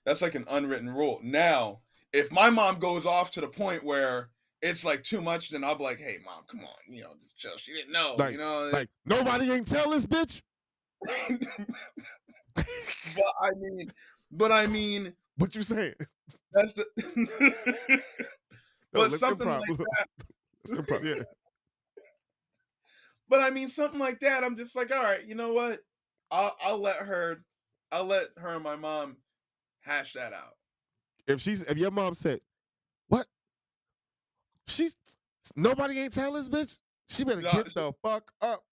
That's like an unwritten rule. Now, if my mom goes off to the point where it's like too much, then I'll be like, "Hey, mom, come on, just chill. She didn't know, like nobody ain't tell this bitch. but I mean, What you saying? that's the. No, but let's something improv. like that. Let's improv. Yeah. But I mean, something like that. I'm just like, all right, you know what? I'll I'll let her and my mom hash that out. If your mom said, "What? She's nobody ain't tell this bitch. She better No, get the fuck up."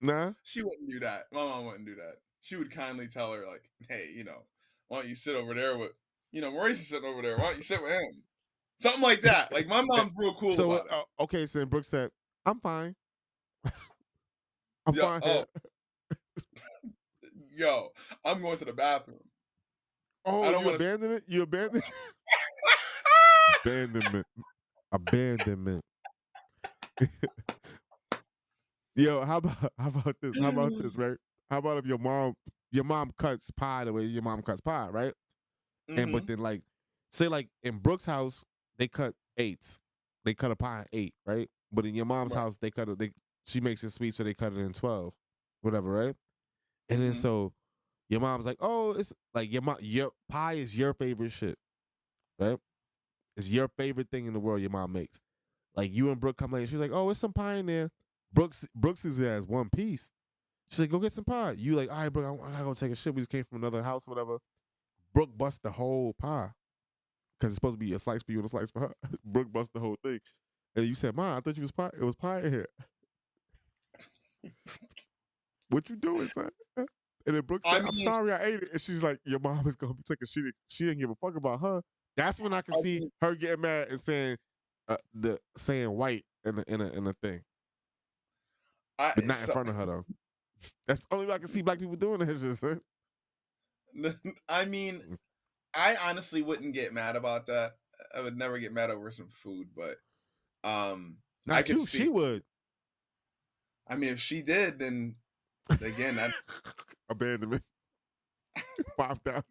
Nah. she wouldn't do that. My mom wouldn't do that. She would kindly tell her, like, hey, why don't you sit over there with, Maurice is sitting over there. Why don't you sit with him? Something like that. Like, my mom's real cool So about it. okay, so then Brooke said, "I'm fine. I'm Yeah. fine Oh, here." yo, I'm going to the bathroom. I Oh, don't you want to. abandoned it? You abandoned abandonment. Abandonment. Yo, how about this? How about this, right? How about if your mom cuts pie the way your mom cuts pie, right? And but Hmm. then like say like in Brooke's house, they cut eights. They cut a pie in eight, right? But in your mom's Right. house, they cut it, she makes it sweet, so they cut it in 12, whatever, right? And then Hmm. so your mom's like, oh, it's like your pie is your favorite shit, right? It's your favorite thing in the world your mom makes. Like you and Brooke come late, she's like, oh, it's some pie in there. Brooks is there as one piece. She's like, go get some pie. You like, all right, Brooke, I gotta go take a shit. We just came from another house or whatever. Brooke busts the whole pie because it's supposed to be a slice for you and a slice for her. Brooke busts the whole thing. And you said, "Mom, I thought you was pie. It was pie in here. What you doing, son?" And then Brooke I said, "I'm mean, sorry, I ate it." And she's like, "Your mom is gonna be taking. She didn't give a fuck about her." That's when I can I see mean, her getting mad and saying, the saying white in a thing, but not in so, front of her though. That's the only way I can see black people doing that shit, son. I mean, I honestly wouldn't get mad about that. I would never get mad over some food, but I Not could you. see. She would. I mean, if she did, then again, that Abandonment. 5,000.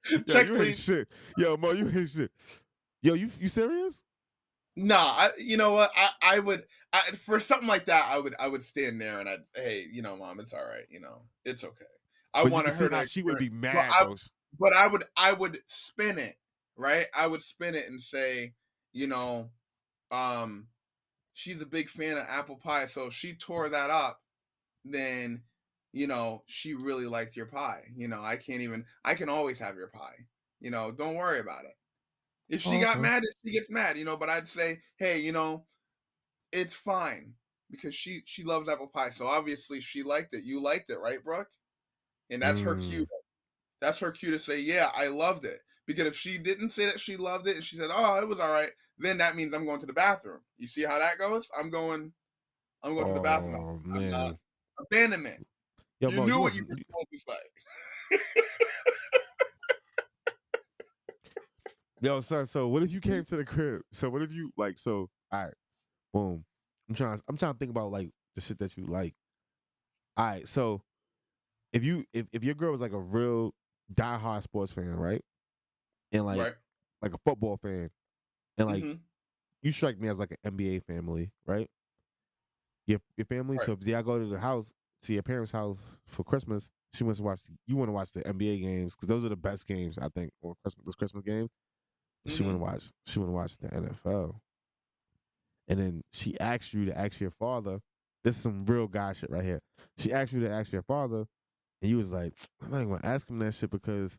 Yo, check you hate please. shit. Yo, Mo, you hate shit. Yo, you serious? Nah, you know what? For something like that, I would stand there and hey, mom, it's all right, it's okay. I But you can wanted see her how to she would experience, be mad though. but I would spin it, right? I would spin it and say, you know, um, she's a big fan of apple pie, so if she tore that up, then she really liked your pie. I can always have your pie. Don't worry about it. If she Oh, got okay. mad, she gets mad, but I'd say, hey, it's fine because she loves apple pie. So obviously she liked it. You liked it, right, Brooke? And that's her cue. Mm. That's her cue to say, yeah, I loved it. Because if she didn't say that she loved it and she said, oh, it was all right, then that means I'm going to the bathroom. You see how that goes? I'm going to the bathroom. Oh I'm not man. abandonment. Yo, You Mo, knew what you were supposed to say. yo, son. So what if you came to the crib? So what if you like? So all right, boom. I'm trying to think about like the shit that you like. All right, so if your girl was like a real diehard sports fan, right, and Right. like a football fan, and like Mm-hmm. you strike me as like an NBA family, right? Your family. Right. So if y'all go to the house to your parents' house for Christmas, she wants to watch. You want to watch the NBA games because those are the best games I think on Christmas. Those Christmas games. She want Mm-hmm. to watch. She want to watch the NFL. And then she asked you to ask your father. This is some real guy shit right here. She asked you to ask your father, and you was like, I'm not even gonna ask him that shit because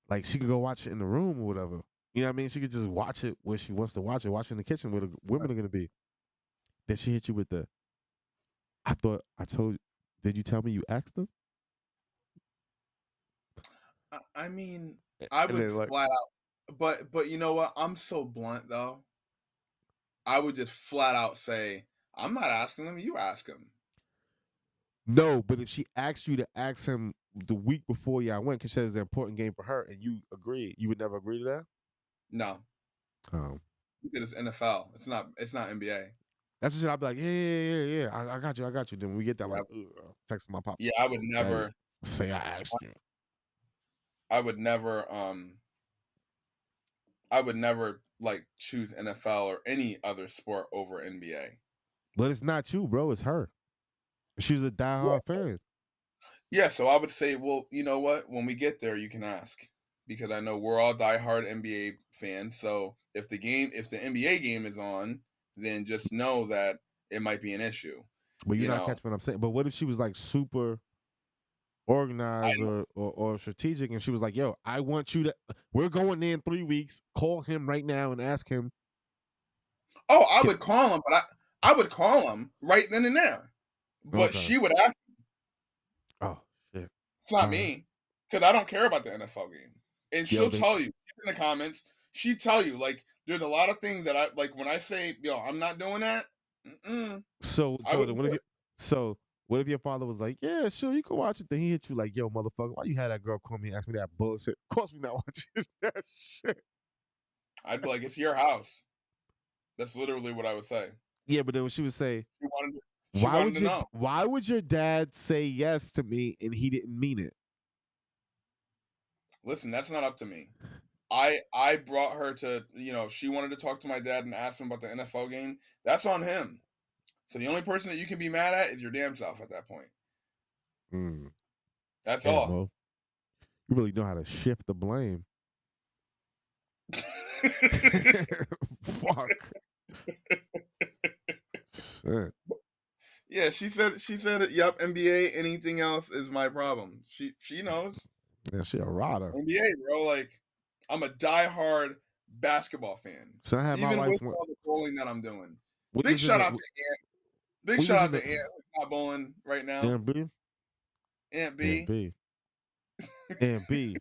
like she could go watch it in the room or whatever. You know what I mean? She could just watch it where she wants to watch it in the kitchen where the women are gonna be. Then she hit you with the I thought I told you. Did you tell me you asked them? I mean, I And would then like, flat out, but you know what? I'm so blunt though. I would just flat out say, I'm not asking them. You ask them. no, but if she asked you to ask him the week before y'all went because it was an important game for her, and you agreed. You would never agree to that. No, Um, because it's NFL. It's not NBA. that's the shit. I'd be like, yeah. I got you. I got you. Then when we get that, Yeah, like, text my pop. yeah. I would Oh, daddy, never. say I asked you. I would never. I would never like choose NFL or any other sport over NBA. But it's not you, bro. It's her. She was a Yeah. diehard fan. Yeah. So I would say, well, you know what? When we get there, you can ask because I know we're all diehard NBA fans. So if the NBA game is on, then just know that it might be an issue. But you're You not know, catching what I'm saying. But what if she was like super I organized or strategic, and she was like, "Yo, I want you to. We're going in 3 weeks. Call him right now and ask him." oh, I Can, would call him, but I would call him right then and there. But okay. she would ask. Oh shit. It's not All right. me because I don't care about the NFL game, and Yo, she'll they. tell you in the comments. She tell you like there's a lot of things that I like when I say yo I'm not doing that. Mm-mm, So I so would then do what if it. you? So what if your father was like, "Yeah, sure, you can watch it." Then he hit you like, "Yo, motherfucker, why you had that girl call me and ask me that bullshit?" Of course, we not watching that shit. I'd be like it's your house. That's literally what I would say. Yeah, but then when she would say, She wanted to, she "Why wanted would to your know. Why would your dad say yes to me and he didn't mean it?" Listen, that's not up to me. I brought her to she wanted to talk to my dad and ask him about the NFL game. That's on him. So the only person that you can be mad at is your damn self at that point. Mm, That's damn, all. Mo, you really know how to shift the blame. Fuck. Shit. Yeah, she said it. Yep, NBA. Anything else is my problem. She knows Yeah, she a rider. NBA, bro. Like I'm a diehard basketball fan, So I had my even wife. with all the bowling that I'm doing. We Big was in shout the out to Ant. Big we shout was in out to the Ant who's not bowling right now. and B Aunt and B. B and B.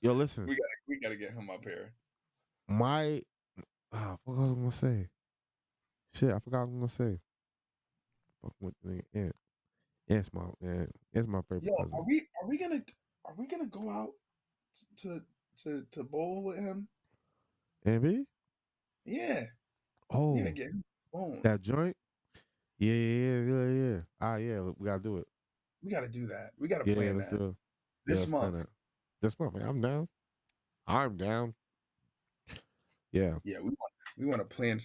Yo, listen, We gotta get him up here. my what was I gonna say? Shit, I forgot what I was gonna say. Fuck with the Aunt. Aunt's my Aunt's my favorite Yo, cousin. are we gonna go out to to bowl with him? And B? Yeah, we gotta Oh, get him bowling. that joint? Yeah. Ah, yeah, we gotta do it. We gotta do that. We gotta Yeah, plan let's that do it. Yeah, this let's plan month. that. This month, man, I'm down. I'm down. Yeah. Yeah, we want to plan.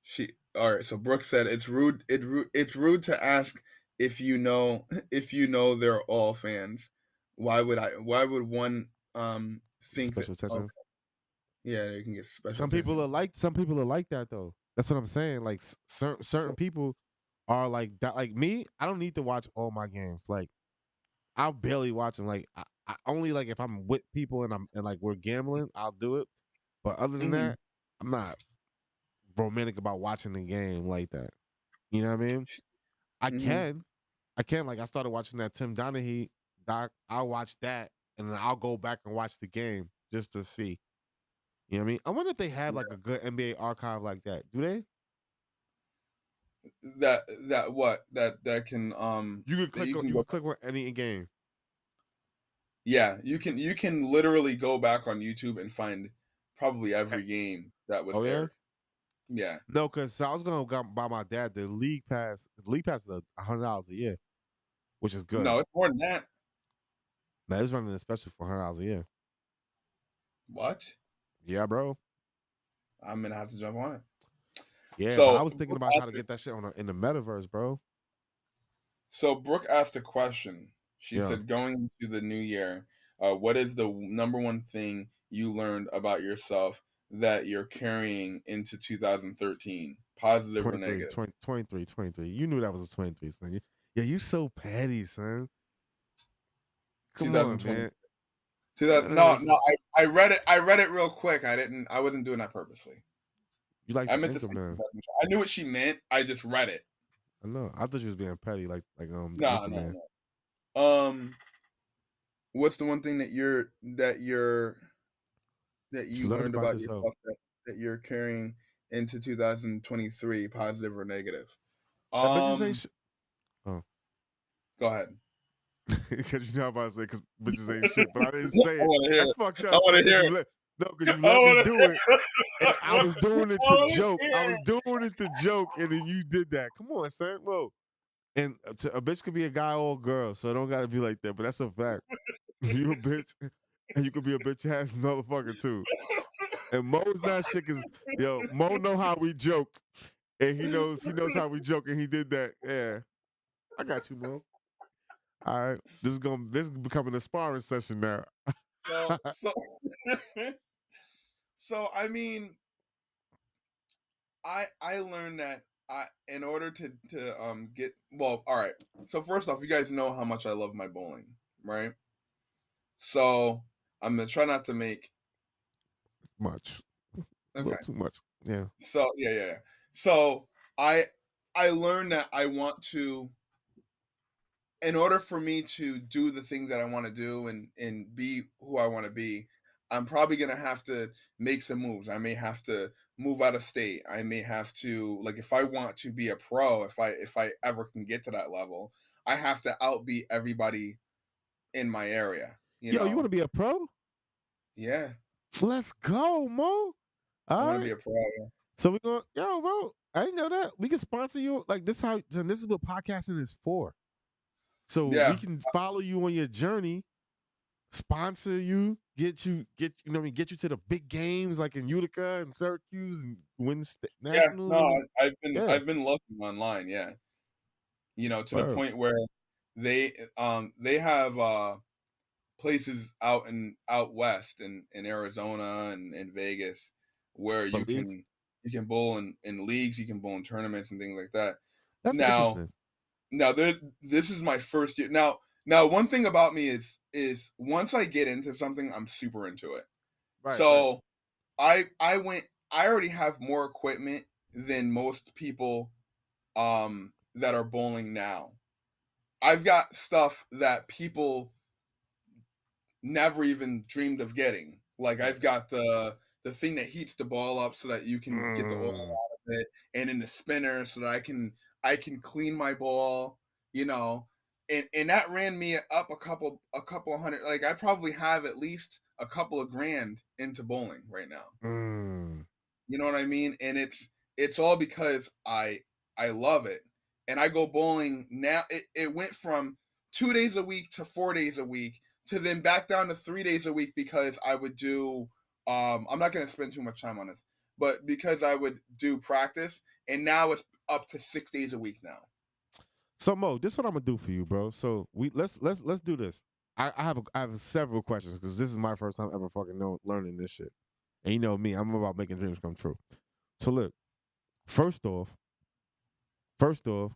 She all right. So Brooke said it's rude. It's rude to ask if you know if you know they're all fans. Why would I? Why would one think that? Special Oh attention. yeah, they can get special attention. Some people are like that though. That's what I'm saying. Like certain So people are like that. Like me, I don't need to watch all my games. Like I'll barely watch them. Like I only like if I'm with people and like we're gambling, I'll do it. But other than mhm, that, I'm not romantic about watching the game like that. You know what I mean? I mhm. can, I can. Like I started watching that Tim Donaghy doc. I'll watch that and then I'll go back and watch the game just to see. You know what I mean? I wonder if they have like a good NBA archive like that. Do they? That what that can that you can You go can back. click on any game. Yeah, you can literally go back on YouTube and find probably Eh, every game that was Oh yeah? aired. Yeah. No, because I was gonna go buy my dad the league pass. The league pass is $100 a year, which is good. No, it's more than that. Now it's running a special for $100 a year. What? Yeah, bro. I'm gonna have to jump on it. Yeah, but I So was thinking about trying to get that shit in the metaverse, bro. Brooke asked a question. She Yeah, said, "Going into the new year, what is the number one thing you learned about yourself that you're carrying into 2013, positive or 23, negative?" 20, 23, 23. You knew that was a 23, son. Yeah, you so petty, son. Come on, 2020. man. No, It's- no, I read it. I read it real quick. I didn't. I wasn't doing that purposely. you like I the meant to anchor say man. 2020. I knew what she meant. I just read it. I know. I thought you was being petty, the No, anchor man. no, no. What's the one thing that What you you learned learned about about yourself. yourself that you're carrying into 2023, positive or negative? I bet you say Um, oh. Go ahead. Because you know I'm about to say because bitches ain't shit, but I didn't I say it. want to hear That's it. fucked I up, want son. to Because hear you it. let no, because you I let me want do to. it, and I was doing it I to want joke. to I hear was doing it to joke, and then you did that. Come on, son. Whoa. And a bitch could be a guy or a girl, so it don't gotta be like that. But that's a fact. You a bitch, and you could be a bitch ass motherfucker too. And Mo's not shit because yo, Mo know how we joke, and he knows how we joke, and he did that. Yeah, I got you, Mo. All right, this is becoming a sparring session now. So so so I mean, I learned that I in order to get well, all right. So first off, you guys know how much I love my bowling, right? So I'm gonna try not to make Much, a little okay. too much. Yeah, So yeah. So I I learned that I want to in order for me to do the things that I want to do and be who I want to be, I'm probably gonna have to make some moves. I may have to move out of state. I may have to like if I want to be a pro, if I ever can get to that level, I have to outbeat everybody in my area. You yo, you want know? to be a pro? Yeah, Let's go, Mo. I All want to be right, a pro. so we're going. Yo, bro, I didn't know that we can sponsor you. Like this, how this is what podcasting is for. So we Yeah, can follow you on your journey, sponsor you, get you know what I mean, get you to the big games like in Utica and Syracuse and win yeah. nationals. No, I mean, yeah, I've been looking online. Yeah, to the bro, point where they have places out west in Arizona and Vegas where believe you can bowl in leagues, you can bowl in tournaments and things like that. that's Now interesting. now this is my first year. Now one thing about me is once I get into something, I'm super into it. Right, right. So I already have more equipment than most people that are bowling now. I've got stuff that people never even dreamed of getting. Like I've got the thing that heats the ball up so that you can get the oil Mm, out of it, and in the spinner so that I can clean my ball, you know. And that ran me up a couple hundred. Like I probably have at least a couple of grand into bowling right now. mm, You know what I mean? And it's all because I love it. And I go bowling now. It went from 2 days a week to 4 days a week to then back down to 3 days a week because I would do I'm not gonna spend too much time on this, but because I would do practice and now it's up to 6 days a week now. so Mo, this is what I'm gonna do for you, bro. So we let's do this. I have several questions because this is my first time ever fucking learning this shit. And you know me, I'm about making dreams come true. So look, first off, first off,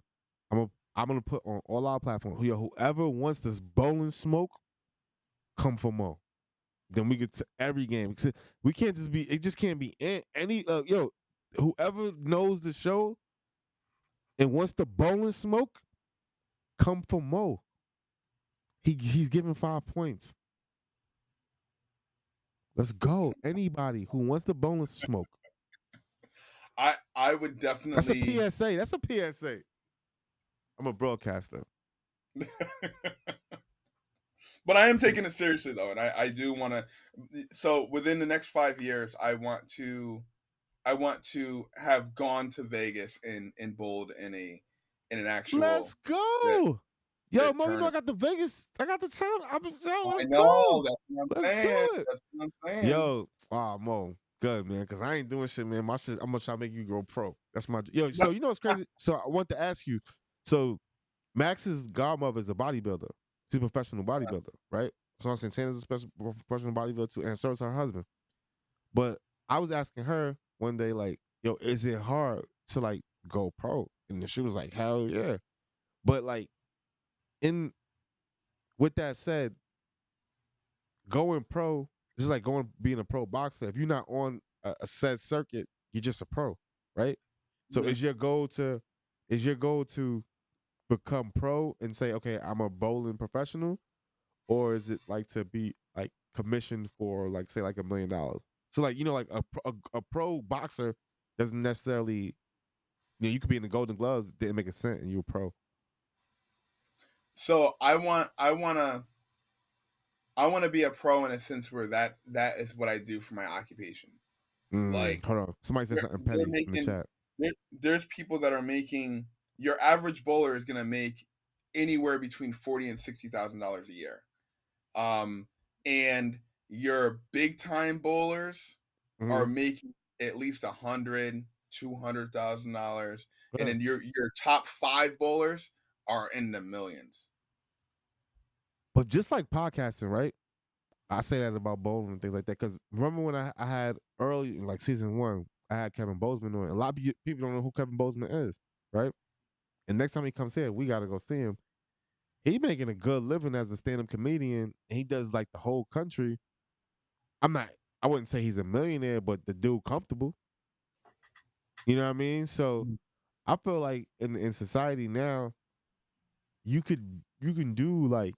I'm gonna put on all our platforms. Yo, whoever wants this bowling smoke, come for Mo. Then we get to every game. We can't just be. It just can't be any. Yo, whoever knows the show and wants the bowling smoke, come for Mo. He's giving 5 points. Let's go. Anybody who wants the bowling smoke. I would That's a definitely PSA. That's a PSA. I'm a broadcaster. but I am taking it seriously though, and I do want to. So within the next 5 years, I want to have gone to Vegas and bowled in an Let's actual legit, go. Yo, Mo, you know I tournament. got the Vegas. I got the time. Yo, I let's know go. that's what I'm Let's do saying. it. That's what I'm saying. Yo, Mo, good man, because I ain't doing shit, man. My shit, I'm gonna try to make you go pro. That's my yo. So you know what's crazy? So I want to ask you. So Max's godmother is a bodybuilder. She's a professional bodybuilder, right? So Santana's a special professional bodybuilder too, and so is her husband. But I was asking her one day, like, yo, is it hard to like go pro? And she was like, hell yeah. But like in with that said, going pro is like going being a pro boxer. If you're not on a set circuit, you're just a pro, right? So Yeah. is your goal to become pro and say, okay, I'm a bowling professional, or is it like to be like commissioned for like say like $1 million? So like like a pro boxer doesn't necessarily you could be in the Golden Gloves, didn't make a cent, and you're a pro. So I want to be a pro in a sense where that is what I do for my occupation. Like Hold on. Somebody said something they're petty in the making chat. there's people that are making, your average bowler is gonna make anywhere between $40,000 and $60,000 a year. Um, and your big time bowlers Mm-hmm. are making at least 100, $200,000, and Yeah. then your top five bowlers are in the millions. But just like podcasting, right? I say that about bowling and things like that because remember when I had early, like season one, I had Kevin Bozeman on. A lot of people don't know who Kevin Bozeman is, right? And next time he comes here, we got to go see him. He making a good living as a stand-up comedian. And he does like the whole country. I'm not. I wouldn't say he's a millionaire, but the dude comfortable. You know what I mean? So I feel like in society now, you can do like,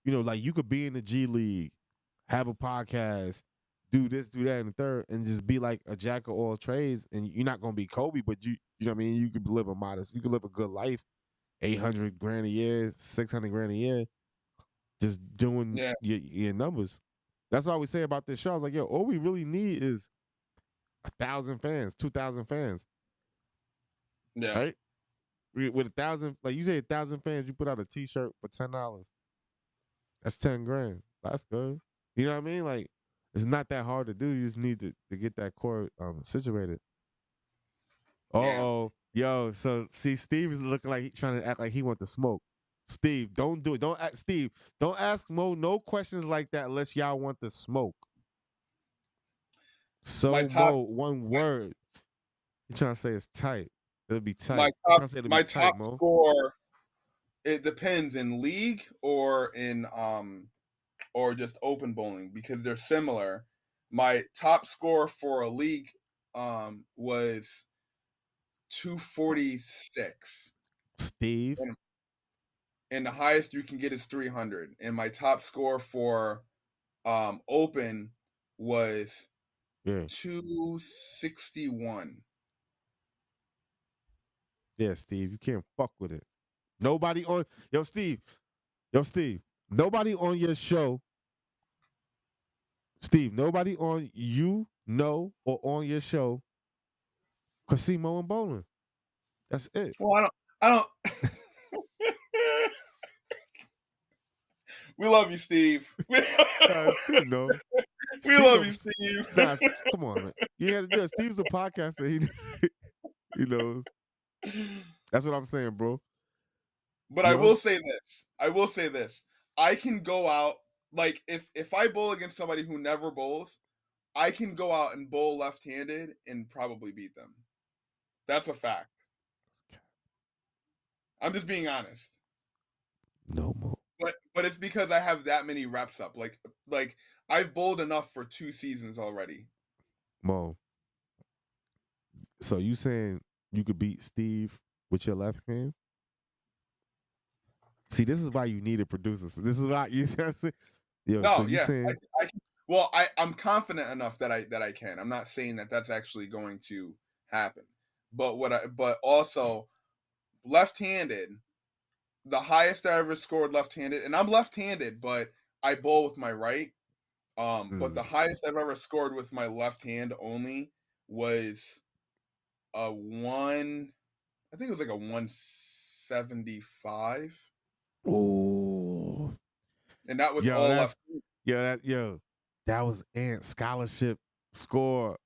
like you could be in the G League, have a podcast, do this, do that, and the third, and just be like a jack of all trades. And you're not gonna be Kobe, but you know what I mean. You could live a modest, you could live a good life, 800 grand a year, 600 grand a year, just doing Yeah, your numbers. That's all we say about this show. I was like, yo, all we really need is 1,000 fans, 2,000 fans, yeah, right? With 1,000, like you say, 1,000 fans, you put out a T-shirt for $10. That's 10 grand. That's good. You know what I mean? Like it's not that hard to do. You just need to get that core situated. yeah. Oh, yo. So see, Steve is looking like he trying to act like he want to smoke. Steve, don't do it. Don't ask Steve. Don't ask Mo no questions like that unless y'all want to smoke. My So top Mo, one word. You trying to say it's tight. It'll be my tight. You top trying to say it'll be my tight, top Mo. score. It depends in league or just open bowling because they're similar. My top score for a league was 246. Steve. And, and the highest you can get is 300. And my top score for open was Yeah. 261. Yeah, Steve. You can't fuck with it. Nobody on yo, Steve. Yo, Steve. Nobody on your show, Steve. Nobody on you know or on your show, Casimo and Bowling. That's it. Well, I don't we love you, Steve. we Steve, no. Steve, love no. you, Steve. Nah, come on, man. You had to do it. Steve's a podcaster. He, you know, that's what I'm saying, bro. But You I know, will say this. I will say this. I can go out, like if I bowl against somebody who never bowls, I can go out and bowl left-handed and probably beat them. That's a fact. I'm just being honest. no more. But it's because I have that many reps up. Like I've bowled enough for 2 seasons already. Mo. So you saying you could beat Steve with your left hand? See, this is why you needed producers. This is why you know what I'm saying? Yo, so No, you yeah, saying I can. Well, I'm confident enough that I can. I'm not saying that that's actually going to happen, but also left-handed. The highest I ever scored left-handed, and I'm left-handed, but I bowl with my right. But the mm, highest I've ever scored with my left hand only was a one. I think it was like a 175, oh, and that was yo, all that's left. that was Ant scholarship score.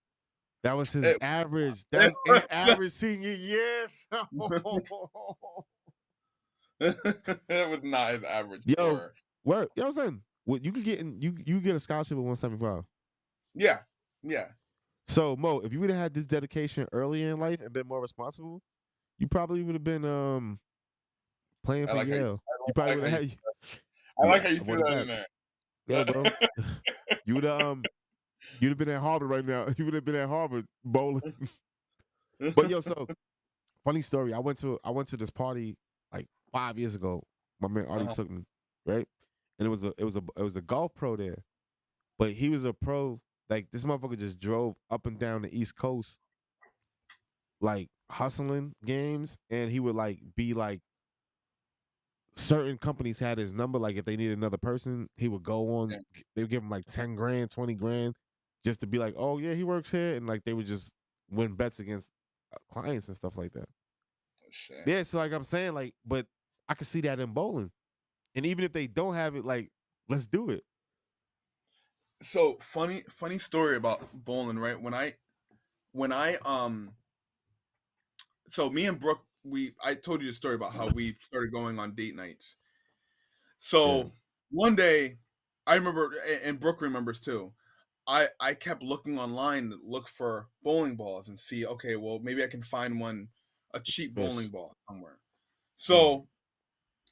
That was his It, average. it, That's Ant average senior year. it was not his average Yo, score. what? Yo, son, what you could get in? You get a scholarship at 175. Yeah, yeah. So Mo, if you would have had this dedication earlier in life and been more responsible, you probably would have been playing I for like how you. Yale. You I probably like would how you. have had. I like Yeah, how you I threw want it that back. in there. Yo, bro, you would have you'd have been at Harvard right now. You would have been at Harvard bowling. But yo, so funny story. I went to this party like 5 years ago. My man Artie Uh-huh. took me, right? And it was a golf pro there. But he was a pro, like this motherfucker just drove up and down the East Coast, like hustling games, and he would like be like certain companies had his number. Like if they needed another person, he would go on. Yeah. They would give him like 10 grand, 20 grand, just to be like, oh yeah, he works here, and like they would just win bets against clients and stuff like that. Oh, shit. Yeah, so like I'm saying, like, but I can see that in bowling, and even if they don't have it, like, let's do it. So funny story about bowling, right? When I so me and Brooke, I told you the story about how we started going on date nights. Yeah, So one day, I remember, and Brooke remembers too. I kept looking online to look for bowling balls and see, okay, well, maybe I can find one, a cheap bowling fish. ball somewhere. Mm, So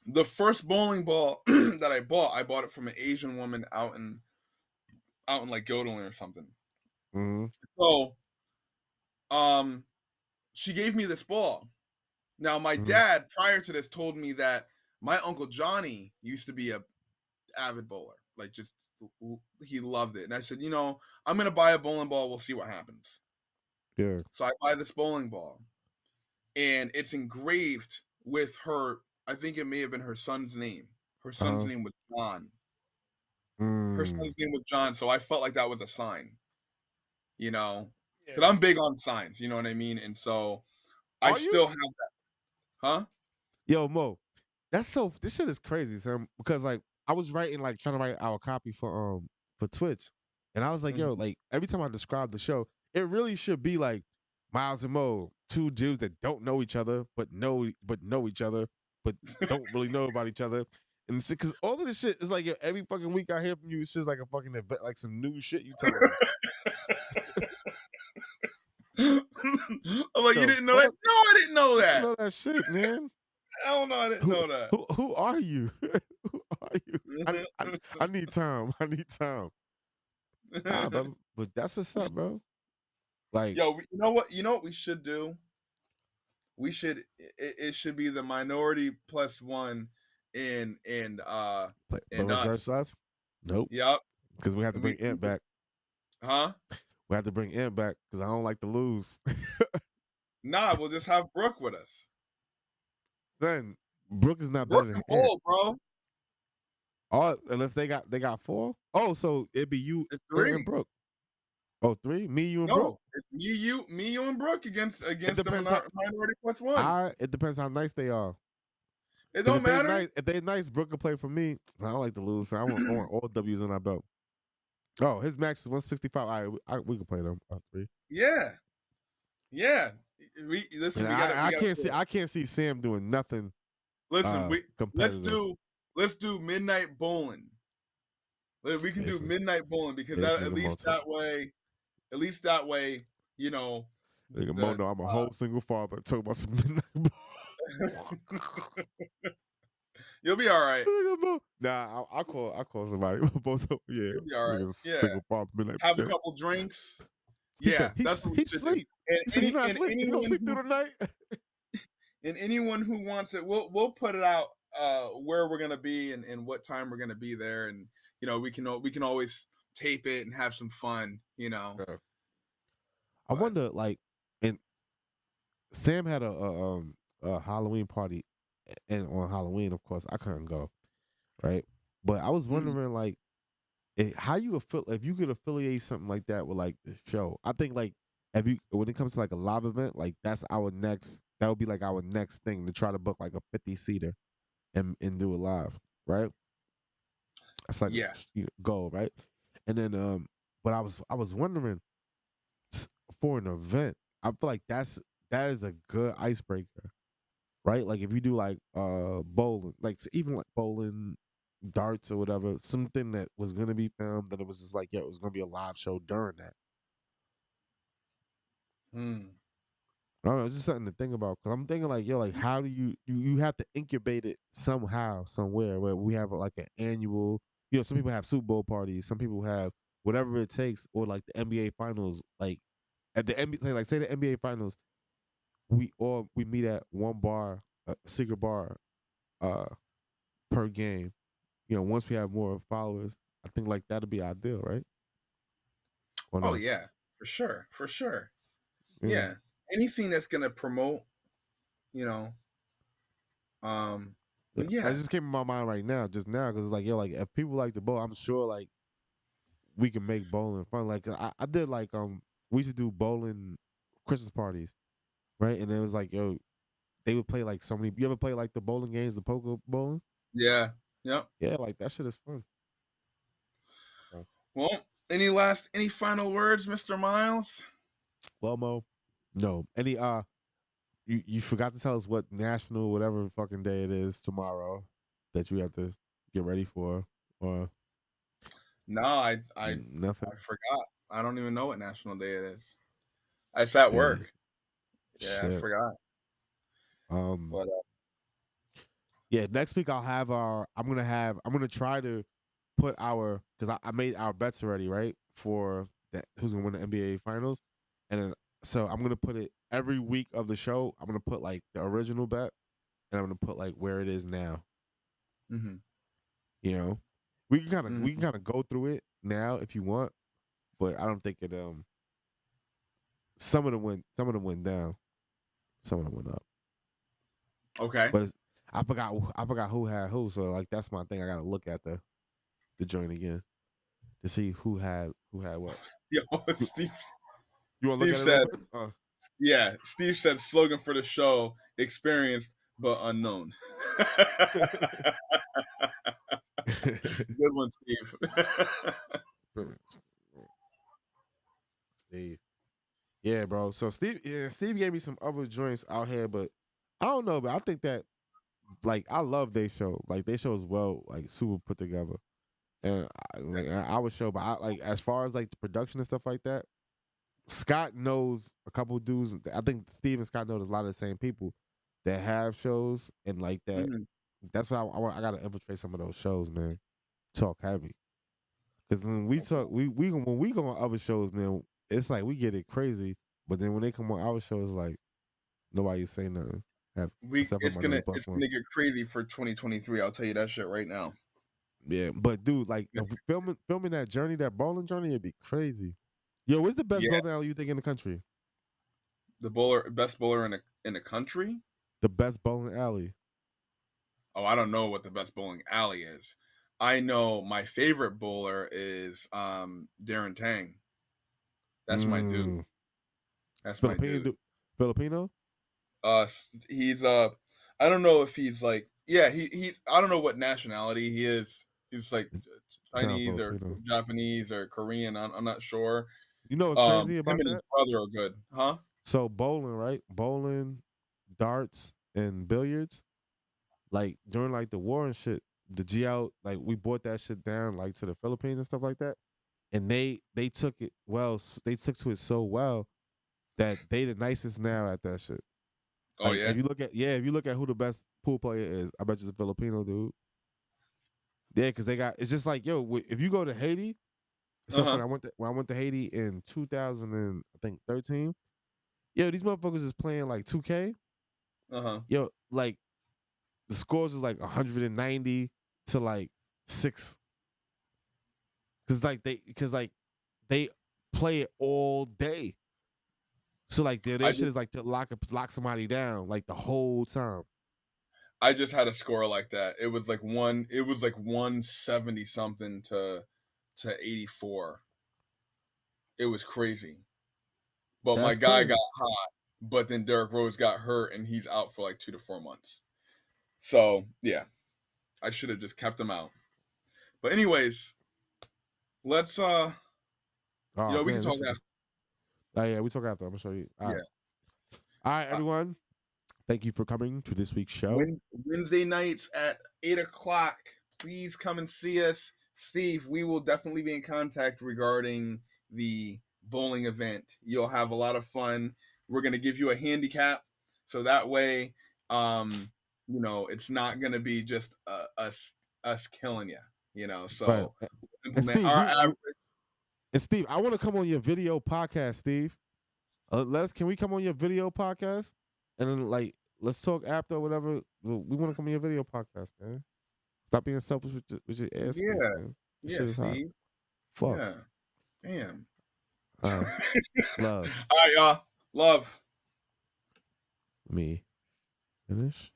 the first bowling ball that I bought it from an Asian woman out in like Yodeling or something. mm-hmm. So um she gave me this ball. Now my Mm-hmm. dad prior to this told me that my uncle Johnny used to be a avid bowler. Like just he loved it. And I said, I'm gonna buy a bowling ball. We'll see what happens. Yeah. So I buy this bowling ball, and it's engraved with her. I think it may have been her son's name. Her son's Uh-huh. name was John. Her Mm. son's name was John. So I felt like that was a sign, you know, because Yeah. I'm big on signs. You know what I mean? And so I Are you? still have that. Huh? Yo, Mo, that's so. This shit is crazy, Sam. Because like I was writing, like trying to write our copy for Twitch, and I was like, yo, Hmm. like every time I describe the show, it really should be like Miles and Mo, two dudes that don't know each other, but know each other, but don't really know about each other. And because all of this shit is like, yo, every fucking week I hear from you, it's just like a fucking event, like some new shit you telling me. I'm like, you The didn't know that? fuck? No, I didn't know I don't that. know that shit, man. Hell no, I didn't Who know that. who are you? Who are you? I need time. I need time. Nah, but that's what's up, bro. Like Yo, you know what? You know what we should do? We should. It should be the minority plus one play in what's versus us. us? Nope. Yup. Because we have to And bring we Ant just, back. huh? We have to bring Ant back because I don't like to lose. Nah, we'll just have Brooke with us. Then Brooke is not better Brooke than can Ant. bowl, bro. All unless they got four. Oh, so it'd be you, It's Ant, and three. Brooke. Oh, three? Me, you, and Brooke? No, it's me, you, and Brooke It against the depends how minority plus one. it depends how nice they are. It Because don't matter. if they nice, Brooke can play for me. I don't like to lose. So I want all W's on our belt. Oh, his max is 165. All right, we can play them us three. Yeah, yeah. We And listen. I We gotta can't see Sam doing nothing listen. We let's competitive. do let's do midnight bowling. We can do Seriously. midnight bowling because This that nigga at least that way, you know, nigga the Mono, I'm a whole single father. Talk about some midnight ball. you'll be all right. Nigga Nah, I'll call somebody. Both of yeah. You'll be all right. Nigga Yeah, single father midnight have a shit. couple drinks. He said Yeah, that's what we he should do. sleep. He said he not sleep. He don't sleep through the night. And anyone who wants it, we'll put it out where we're gonna be and what time we're gonna be there, and we can always tape it and have some fun, Yeah. I But wonder, like, and Sam had a Halloween party, and on Halloween, of course, I couldn't go, right? But I was mm, wondering, like, how you if you could affiliate something like that with like the show. I think like if you when it comes to like a live event, like that would be like our next thing to try to book like a 50 seater and do it live, right? That's like a yeah, goal, right? And then but I was wondering for an event, I feel like that is a good icebreaker, right? Like if you do like bowling, like even like bowling, darts or whatever, something that was gonna be filmed, that it was just like, yeah, it was gonna be a live show during that. mm, I don't know, it's just something to think about because I'm thinking like, yo, like how do you have to incubate it somehow, somewhere where we have like an annual, some people have Super Bowl parties, some people have whatever it takes, or like the NBA finals, like at the NBA, like say the NBA finals, we meet at one bar, a secret bar, uh, per game. Once we have more followers, I think like that'd be ideal, right? Or oh no? yeah, for sure, for sure, Yeah. yeah. Anything that's gonna promote, you know, um, Yeah, But that yeah, just came in my mind right now, just now, because like yo, like if people like to bowl, I'm sure like we can make bowling fun. Like I did like we used to do bowling Christmas parties, right? And it was like yo, they would play like so many. You ever play like the bowling games, the poker bowling? yeah, yep. Yeah, like that shit is fun. So, Well, any final words, Mr. Miles? well, Mo, no, any you forgot to tell us what national whatever fucking day it is tomorrow that you have to get ready for, or No, nothing. I forgot. I don't even know what national day it is. It's at Day work. Yeah, I shit. forgot. Um, But yeah, next week I'll have our. I'm gonna try to put our because I made our bets already, right? For that who's gonna win the NBA finals, and then so I'm gonna put it every week of the show. I'm gonna put like the original bet, and I'm gonna put like where it is now. hmm You know, hmm we can kind of go through it now if you want, but I don't think it. Some of them went down, some of them went up. okay. But I forgot who had who. So like that's my thing. I gotta look at the joint again to see who had what. Yo, You, you want to look Steve at it real said, quick? yeah, Steve said slogan for the show: experienced but unknown. Good one, Steve. Steve. Yeah, bro. So Steve gave me some other joints out here, but I don't know, but I think that like I love their show. Like their show is well, like super put together. And I would show, but I like as far as like the production and stuff like that, Scott knows a couple dudes. I think Steve and Scott knows a lot of the same people that have shows and like that. Mhm. That's why I gotta infiltrate some of those shows, man. Talk heavy. Because when we talk, we when we go on other shows, man, it's like we get it crazy. But then when they come on our shows, like nobody say nothing, have We except for my 90 plus it's one. gonna get crazy for 2023. I'll tell you that shit right now. Yeah, but dude, like if we filming that journey, that bowling journey, it'd be crazy. Yo, what's the best Yeah, bowling alley you think in the country? the best bowler in the country. The best bowling alley. Oh, I don't know what the best bowling alley is. I know my favorite bowler is Darren Tang. That's my dude. Mm. That's my Filipino, dude. Filipino. He's I don't know if he's like yeah he I don't know what nationality he is. He's like Sound Chinese or Filipino. Japanese or Korean. I'm not sure. You know what's crazy Him about and his that? brother are good, huh? So bowling, right? Bowling, darts, and billiards. Like during like the war and shit, the GL like we brought that shit down like to the Philippines and stuff like that, and they took it well. They took to it so well that they the nicest now at that shit. Oh Like yeah. if you look at who the best pool player is, I bet you it's a Filipino dude. Yeah, because they got it's just like yo, if you go to Haiti, Uh so huh. funny. When I went to Haiti in 2000 and I think 13. Yo, these motherfuckers is playing like 2K. Uh huh. Yo, like the scores was like 190 to like 6. Cause like they play it all day. So like I their shit just is like to lock somebody down like the whole time. I just had a score like that. It was like 170 something to 84. It was crazy. But my That's guy got crazy. hot, but then Derrick Rose got hurt and he's out for like 2 to 4 months. So yeah, I should have just kept him out. But anyways, let's Oh we can man, talk this is after. oh yeah, we talk after. I'm gonna show you. All Yeah. right. All right, Uh, everyone. Thank you for coming to this week's show. Wednesday nights at 8 o'clock. Please come and see us. Steve, we will definitely be in contact regarding the bowling event. You'll have a lot of fun. We're gonna give you a handicap, so that way, it's not gonna be just us killing you. Right. So And implement Steve, our average. I want to come on your video podcast, Steve. Can we come on your video podcast? And then like let's talk after or whatever. We want to come on your video podcast, man. Stop being selfish with your airspace, Yeah, man. This yeah, shit is hot. Steve. Fuck. Yeah, damn. All right. Love All right, y'all. Love. me. Finish.